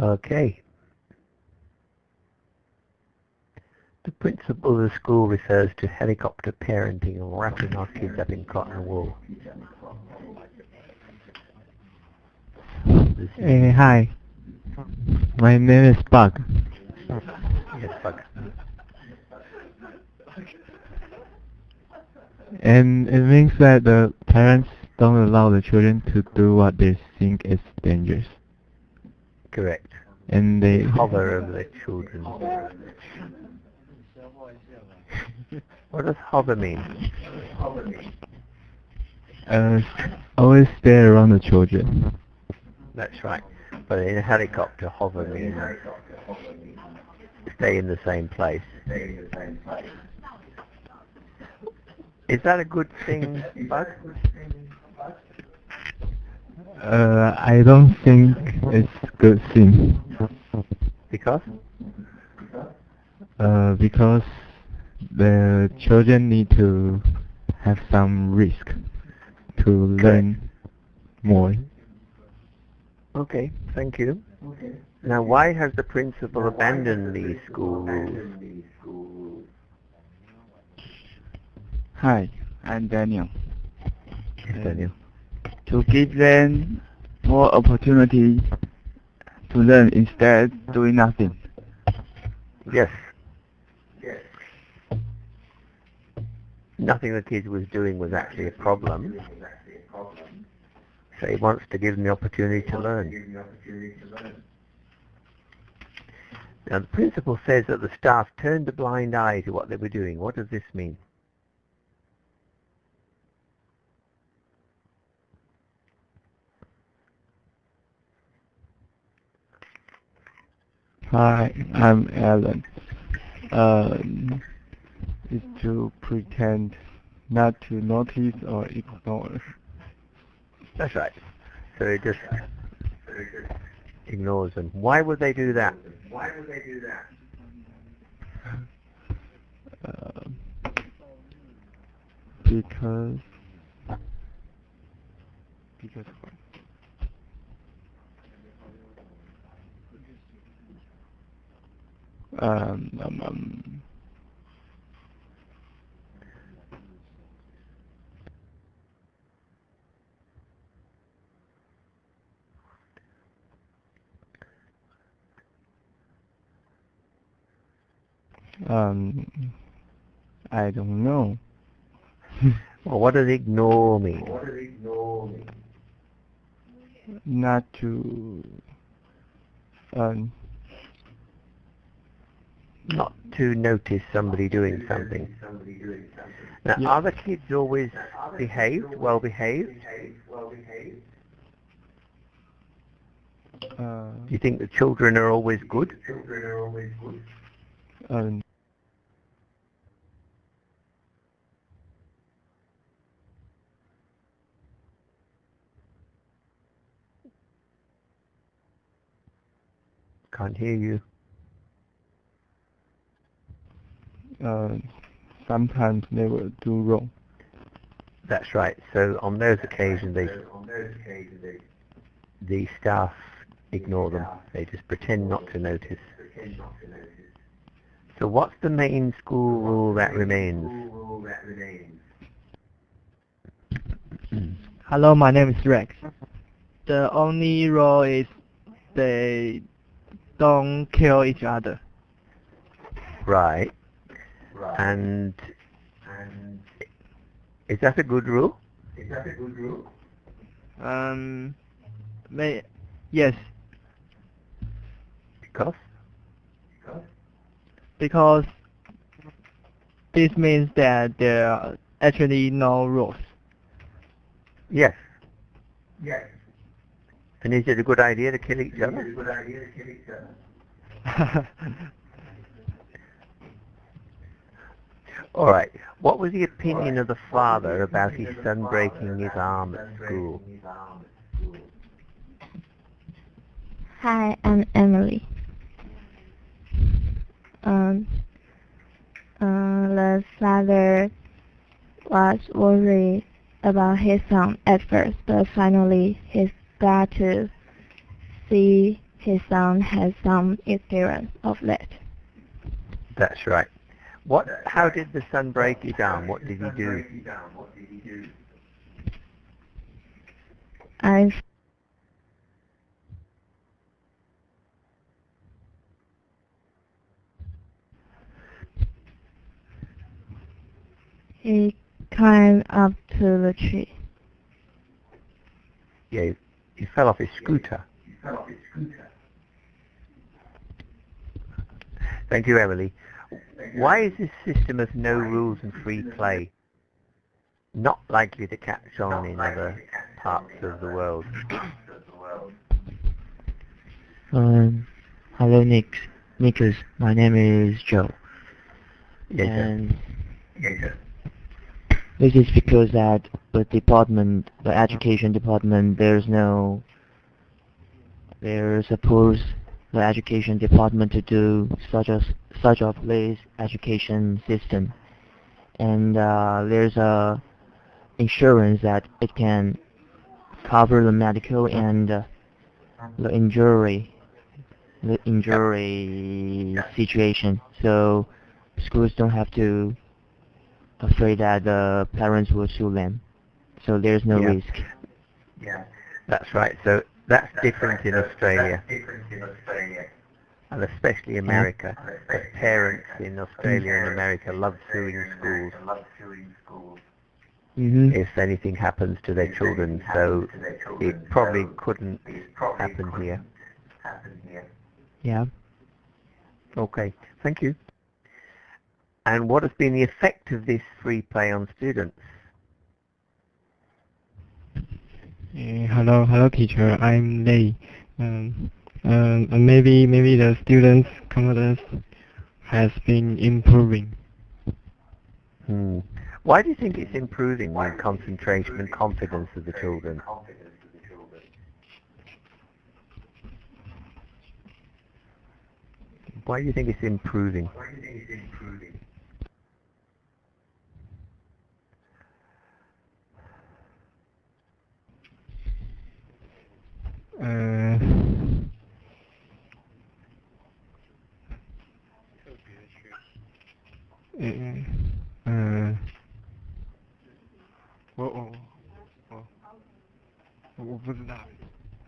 Okay. The principal of the school refers to helicopter parenting and wrapping our kids up in cotton wool. Hey, hi. My name is Bug. Yes, Bug. And it means that the parents don't allow the children to do what they think is dangerous. Correct. And they Hover over the children. What does hover mean? always stay around the children. That's right. But in a helicopter, hover means stay in the same place. Is that a good thing, Bug? I don't think it's good thing. Because? Because the children need to have some risk to learn more. Okay, thank you. Now, why has the principal abandoned these school rules? Hi, I'm Daniel. Daniel. To give them more opportunity to learn instead doing nothing. Yes. Nothing the kids was doing was actually a problem. So he wants to give them the opportunity to learn. Now the principal says that the staff turned a blind eye to what they were doing. What does this mean? Hi, I'm Alan. Is to pretend not to notice or ignore. That's right. So it just ignores them. Why would they do that? Because what? I don't know. Well, what does ignore mean? Not to not to notice somebody doing something. Now, Yeah. are the kids always behaved, well behaved? Do you think the children are always good? Can't hear you. Sometimes they will do wrong. That's right. So on those occasions, the staff ignore them. They just pretend not to notice. So what's the main school rule that remains? Hello, my name is Rex. The only rule is they don't kill each other. Right. And is that a good rule? Yes, Because? because this means that there are actually no rules. Yes. And is it a good idea to kill each other? All right. What was the opinion of the father about his son breaking his arm at school? Hi, I'm Emily. The father was worried about his son at first, but finally he's glad to see his son has some experience of that. That's right. How did the son break his arm? What did he do? He climbed up to the tree. Yeah, he fell off his scooter. Thank you, Emily. Why is this system of no rules and free play not likely to catch on in other parts of the world? Hello, Nicholas. My name is Joe. Yes, and this is because that the education department, there's suppose the education department to do such of this education system, and there's a insurance that it can cover the medical and the injury situation, so schools don't have to afraid that the parents will sue them, so there's no risk. That's right. So that's different in Australia, and especially America. The parents in Australia and America love suing schools if anything happens to their children, so it probably couldn't happen here. Yeah. Okay, thank you. And what has been the effect of this free play on students? Hello, teacher. I'm Lei. Maybe the students' confidence has been improving. Why do you think it's improving the concentration and confidence of the children? Why do you think it's improving?我不知道。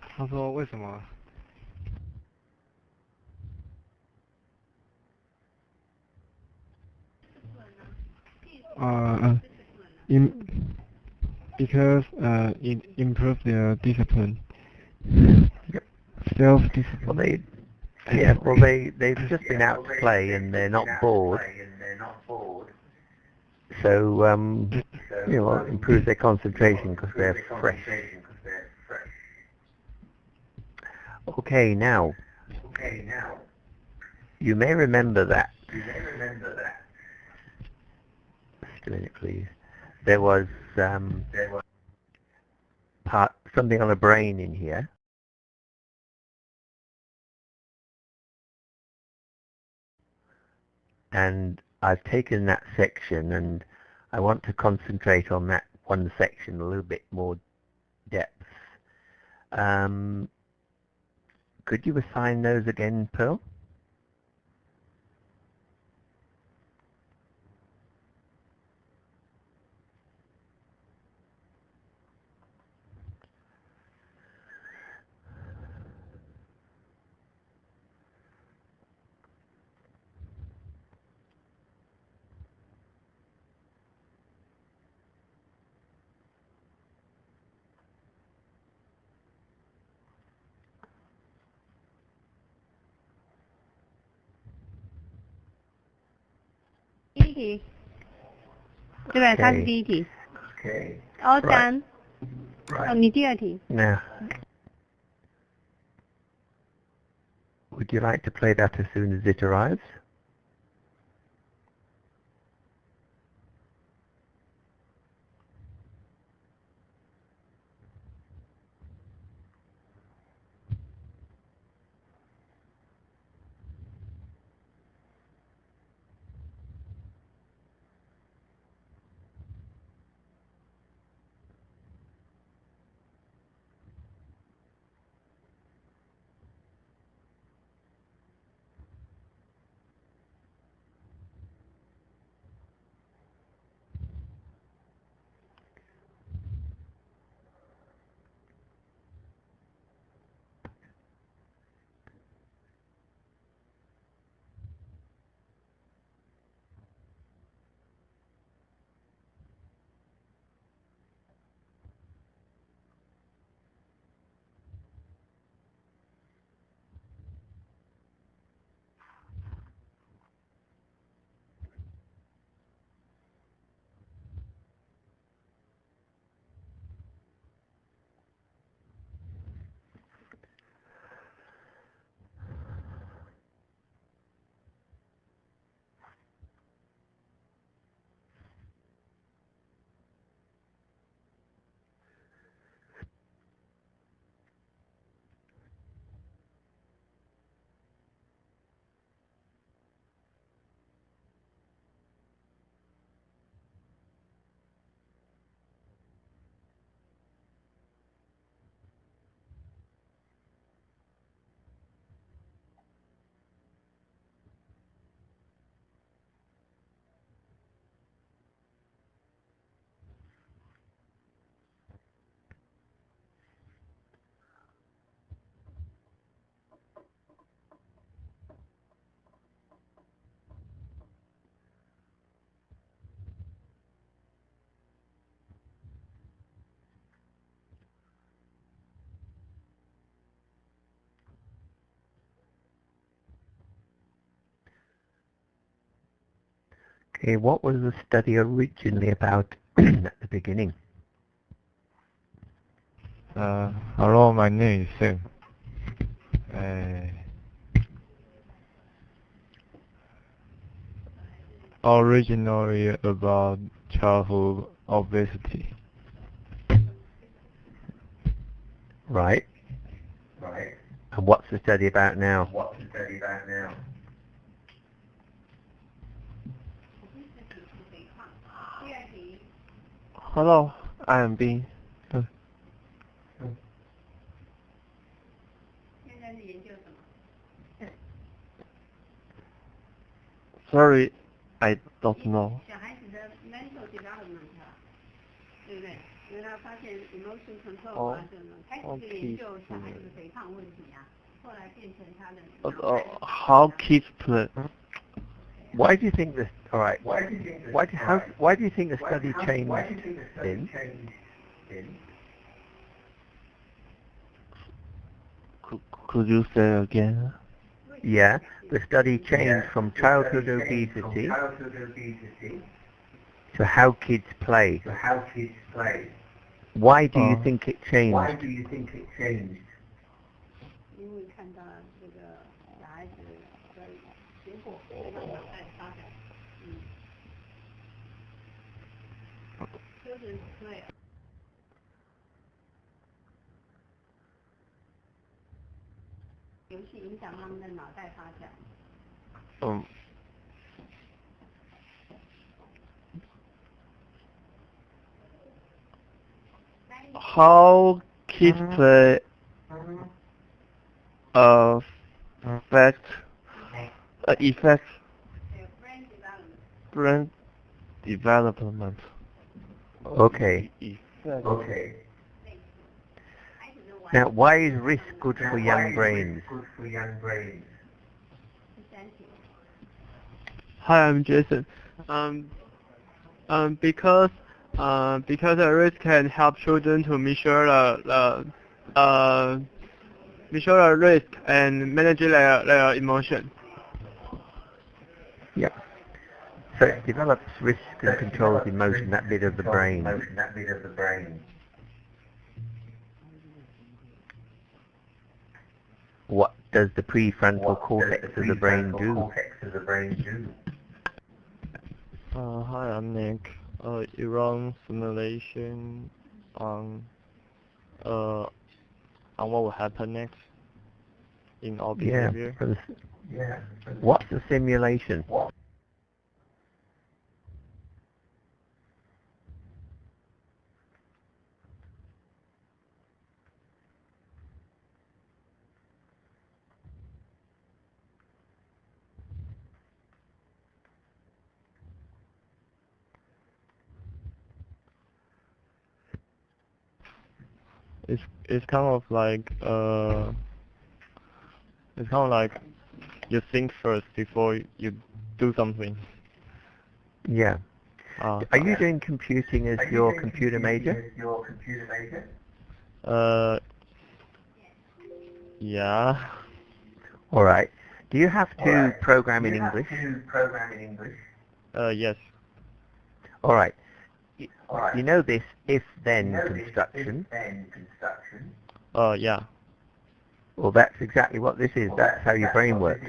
他说为什么because it improves their discipline. Self-discipline. They've just been out to play and they're not bored. So, improves their concentration because they're fresh. Okay, now, you may remember that. Just a minute, please. There was something on the brain in here. And I've taken that section and I want to concentrate on that one section a little bit more depth. Could you assign those again, Pearl? 一题，对不对？它是第一题。All done。哦，你第二题。Now, would you like to play that as soon as it arrives? Okay, what was the study originally about at the beginning? Hello, my name is Sam. Originally about childhood obesity. Right. And what's the study about now? Hello, I am B. Sorry, I don't know. 小孩子的 mental development 对不对？因为他发现 emotion control 发生了，开始是研究小孩子的肥胖问题啊，后来变成他的。How kids play? Why do you think this? All right. Why do you think the study changed in? Could you say again? Yeah, the study changed from childhood obesity to how kids play. Why do you think it changed? 因为看到这个小孩子的结果，这个脑袋发展，就是对。游戏影响他们的脑袋发展。How kids play affect brain development. Okay. Now, why is risk good for young brains? Hi, I'm Jason. Because the risk can help children to measure the risk and manage their emotion. Yeah. So it develops risk and controls emotion, that bit of the brain. What does the prefrontal cortex of the brain do? Hi, I'm Nick. It runs simulation on what will happen next in our behavior. What's the simulation? It's kind of like you think first before you do something. Yeah. Are you doing computing as your computer major? Yeah. All right. Do you have to program in English? Yes. All right. You know this if-then construction? Yeah. Well, that's exactly what this is. That's how your brain works.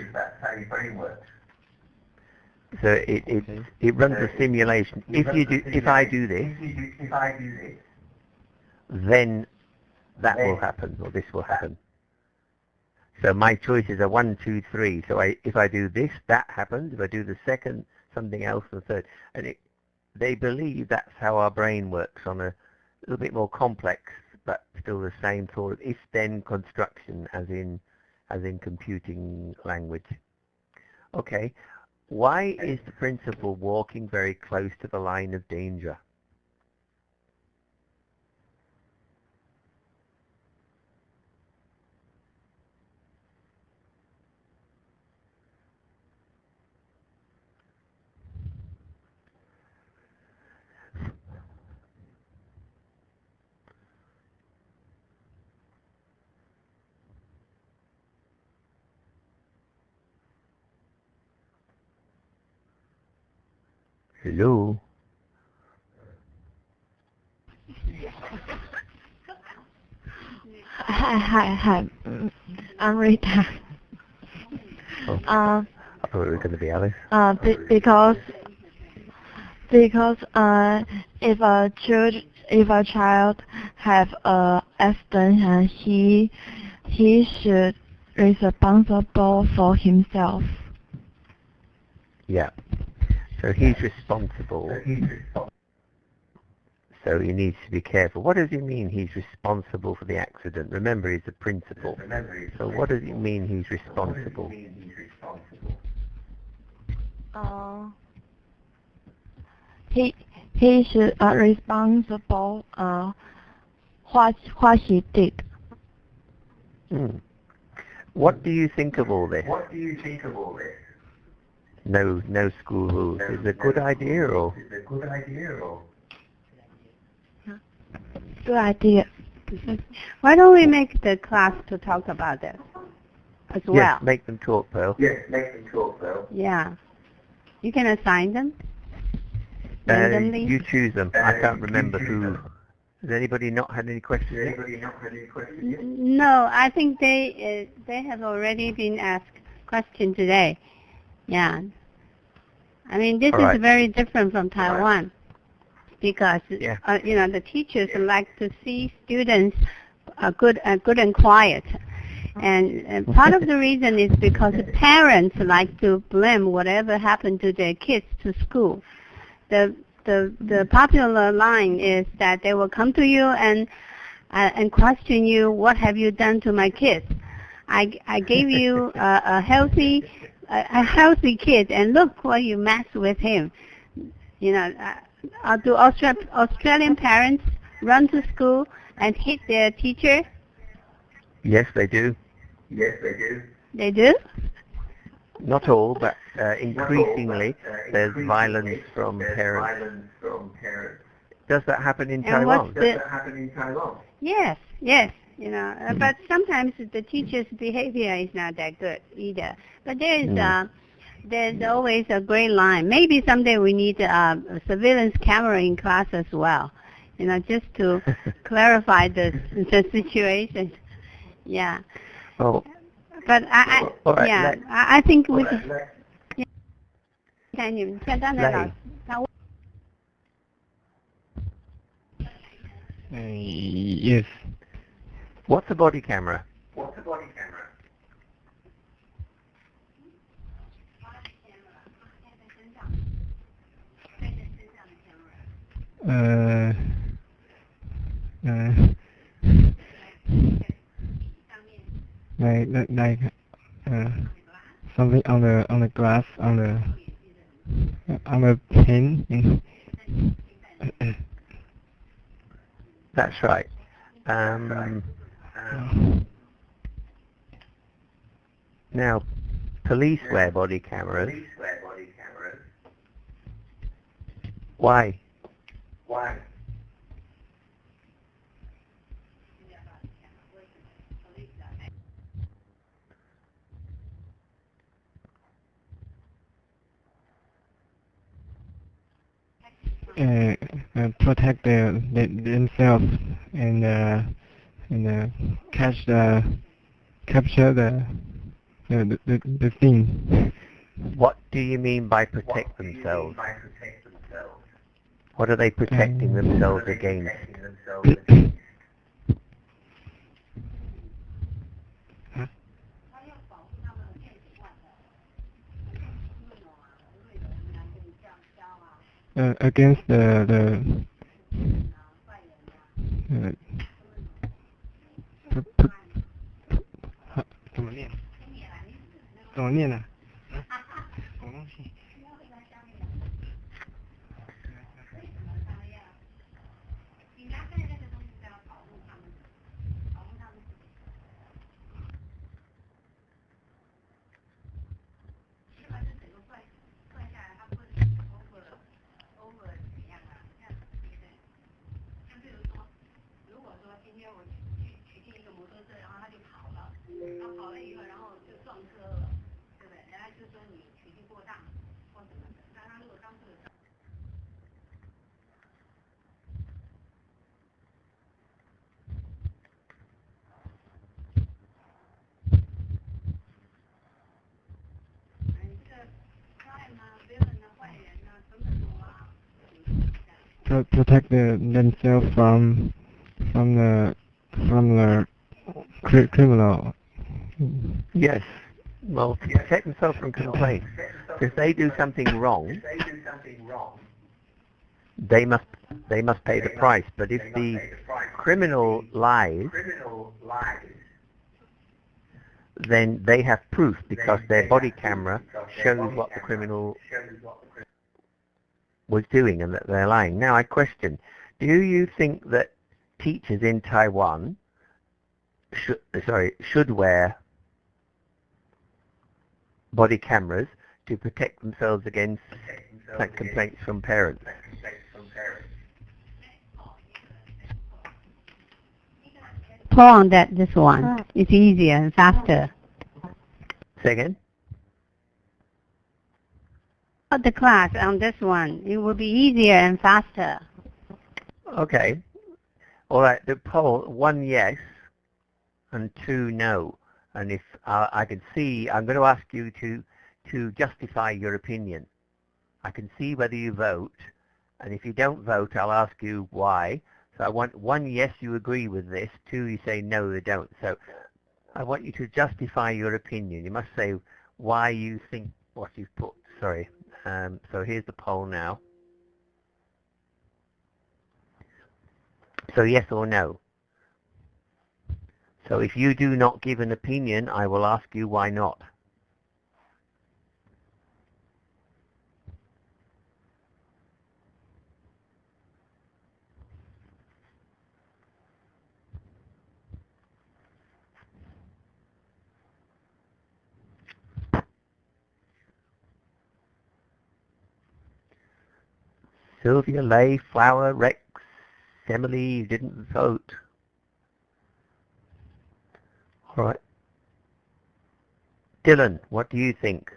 So it runs a simulation. If I do this, then that will happen, or this will happen. So my choices are 1, 2, 3. So if I do this, that happens. If I do the second, something else, and third. And they believe that's how our brain works, on a little bit more complex, but still the same sort of if-then construction as in computing language. Okay. Why is the principal walking very close to the line of danger? Hello? Hi. I'm Rita. Oh, I thought it was going to be Alice. Because if a child have a accident, he should responsible for himself. Yeah. So he's responsible. So he needs to be careful. What does he mean he's responsible for the accident? Remember, he's the principal. So what does it mean he's responsible? He should responsible what he did. What do you think of all this? No school rules. Is it a good idea or? Good idea. Why don't we make the class to talk about this as well? Yes, make them talk, Pearl. Yeah. You can assign them randomly. You choose them. I can't remember who. Has anybody not had any questions yet? No, I think they have already been asked questions today. Yeah. I mean, this is very different from Taiwan because the teachers like to see students good and quiet. And part of the reason is because the parents like to blame whatever happened to their kids to school. The popular line is that they will come to you and question you, what have you done to my kids? I gave you a healthy kid, and look what you messed with him. Do Australian parents run to school and hit their teacher? Yes, they do. They do? Not all, but increasingly there's violence from parents. Does that happen in Taiwan? Yes. But sometimes the teacher's behavior is not that good either. But there is there's always a gray line. Maybe someday we need a surveillance camera in class as well, you know, just to clarify the situation. Yeah. Oh. But right, yeah, I think we can. Yes. What's a body camera? Like something on the glass on the pen. That's right. Now, police wear body cameras. Why? Protect themselves and capture the thing. What do you mean by protect themselves? What are they protecting themselves against? Against the怎么念呢？什么东西？Protect themselves from the criminal. Yes. Well, to protect themselves from complaints. If they do something wrong, they must pay the price. But if the criminal lies, then they have proof because their body camera shows what the criminal was doing and that they're lying. Now I question, do you think that teachers in Taiwan should wear body cameras to protect themselves against complaints from parents? Pull on this one. It's easier and faster. Say again? The class on this one, it will be easier and faster. Okay. All right. The poll: 1 yes and 2 no. And if I can see, I'm going to ask you to justify your opinion. I can see whether you vote, and if you don't vote, I'll ask you why. So I want 1 yes, you agree with this. 2, you say no, they don't. So I want you to justify your opinion. You must say why you think what you've put. Sorry. So here's the poll now. So yes or no. So if you do not give an opinion, I will ask you why not. Sylvia, Lay, Flower, Rex, Emily, you didn't vote. All right. Dylan, what do you think?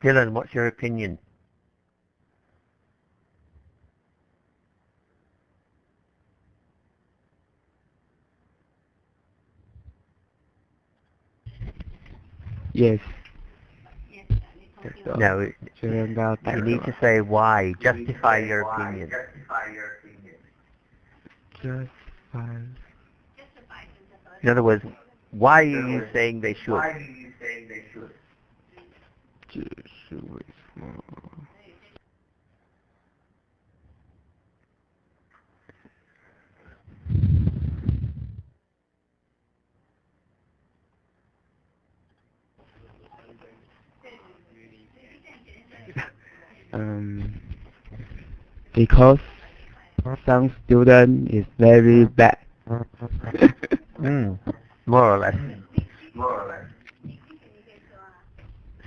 Dylan, what's your opinion? Yes. No, you need to say why. Justify your opinion. Justify. In other words, why are you saying they should? Because some student is very bad. More or less.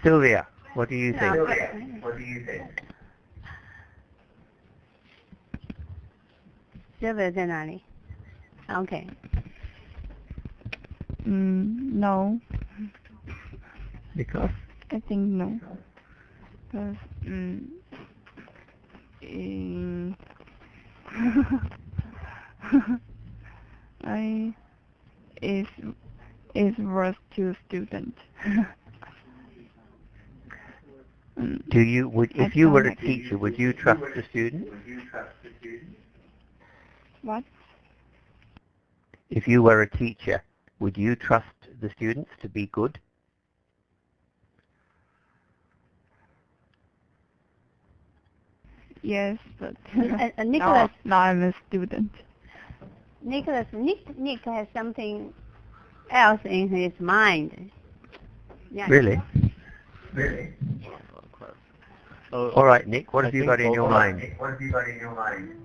Sylvia, what do you think? Sylvia 在哪里 ？Okay. No. Because? I think no. Because is worth to student. Do you if you were a teacher, would you trust the student? What? If you were a teacher, would you trust the students to be good? Yes, but Nicholas. now I'm a student. Nicholas, Nick has something else in his mind. Yeah. Really? All right, Nick, what have you got in your mind?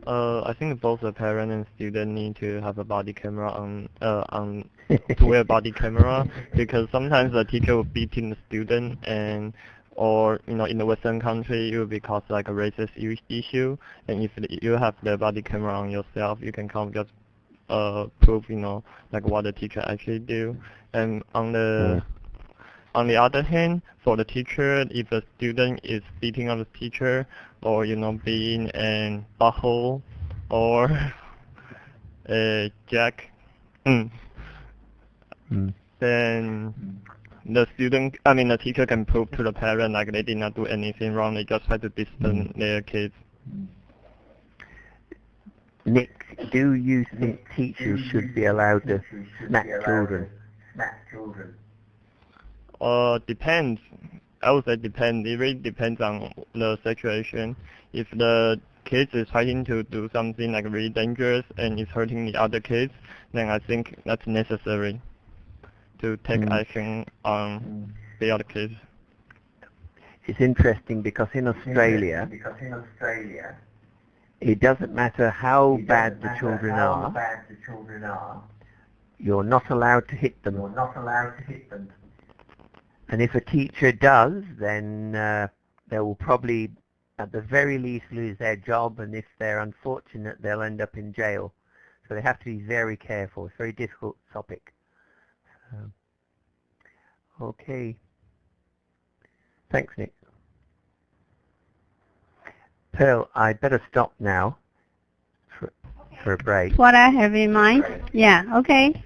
I think both the parent and student need to have a body camera on to wear body camera, because sometimes the teacher will beating the student, and or in the Western country it will be caused like a racist issue, and if you have the body camera on yourself, you can come just prove like what the teacher actually do. And on the other hand, for the teacher, if a student is beating on the teacher, or being an butthole or a jack, then the teacher can prove to the parent like they did not do anything wrong. They just try to discipline their kids. Nick, do you think teachers should be allowed to smack children? Depends. I would say depends. It really depends on the situation. If the kid is trying to do something like really dangerous and is hurting the other kids, then I think that's necessary to take action on the other kids. It's interesting because in Australia, it doesn't matter how bad the children are, you're not allowed to hit them. And if a teacher does, then they will probably, at the very least, lose their job, and if they're unfortunate, they'll end up in jail. So they have to be very careful. It's a very difficult topic. Okay. Thanks, Nick. Pearl, I'd better stop now for a break. What I have in mind? Yeah, okay.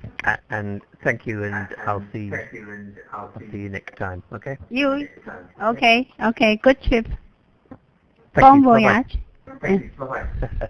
And thank you, and I'll see you next time, okay? Okay, good trip. Thank Bon you. voyage. Bye-bye.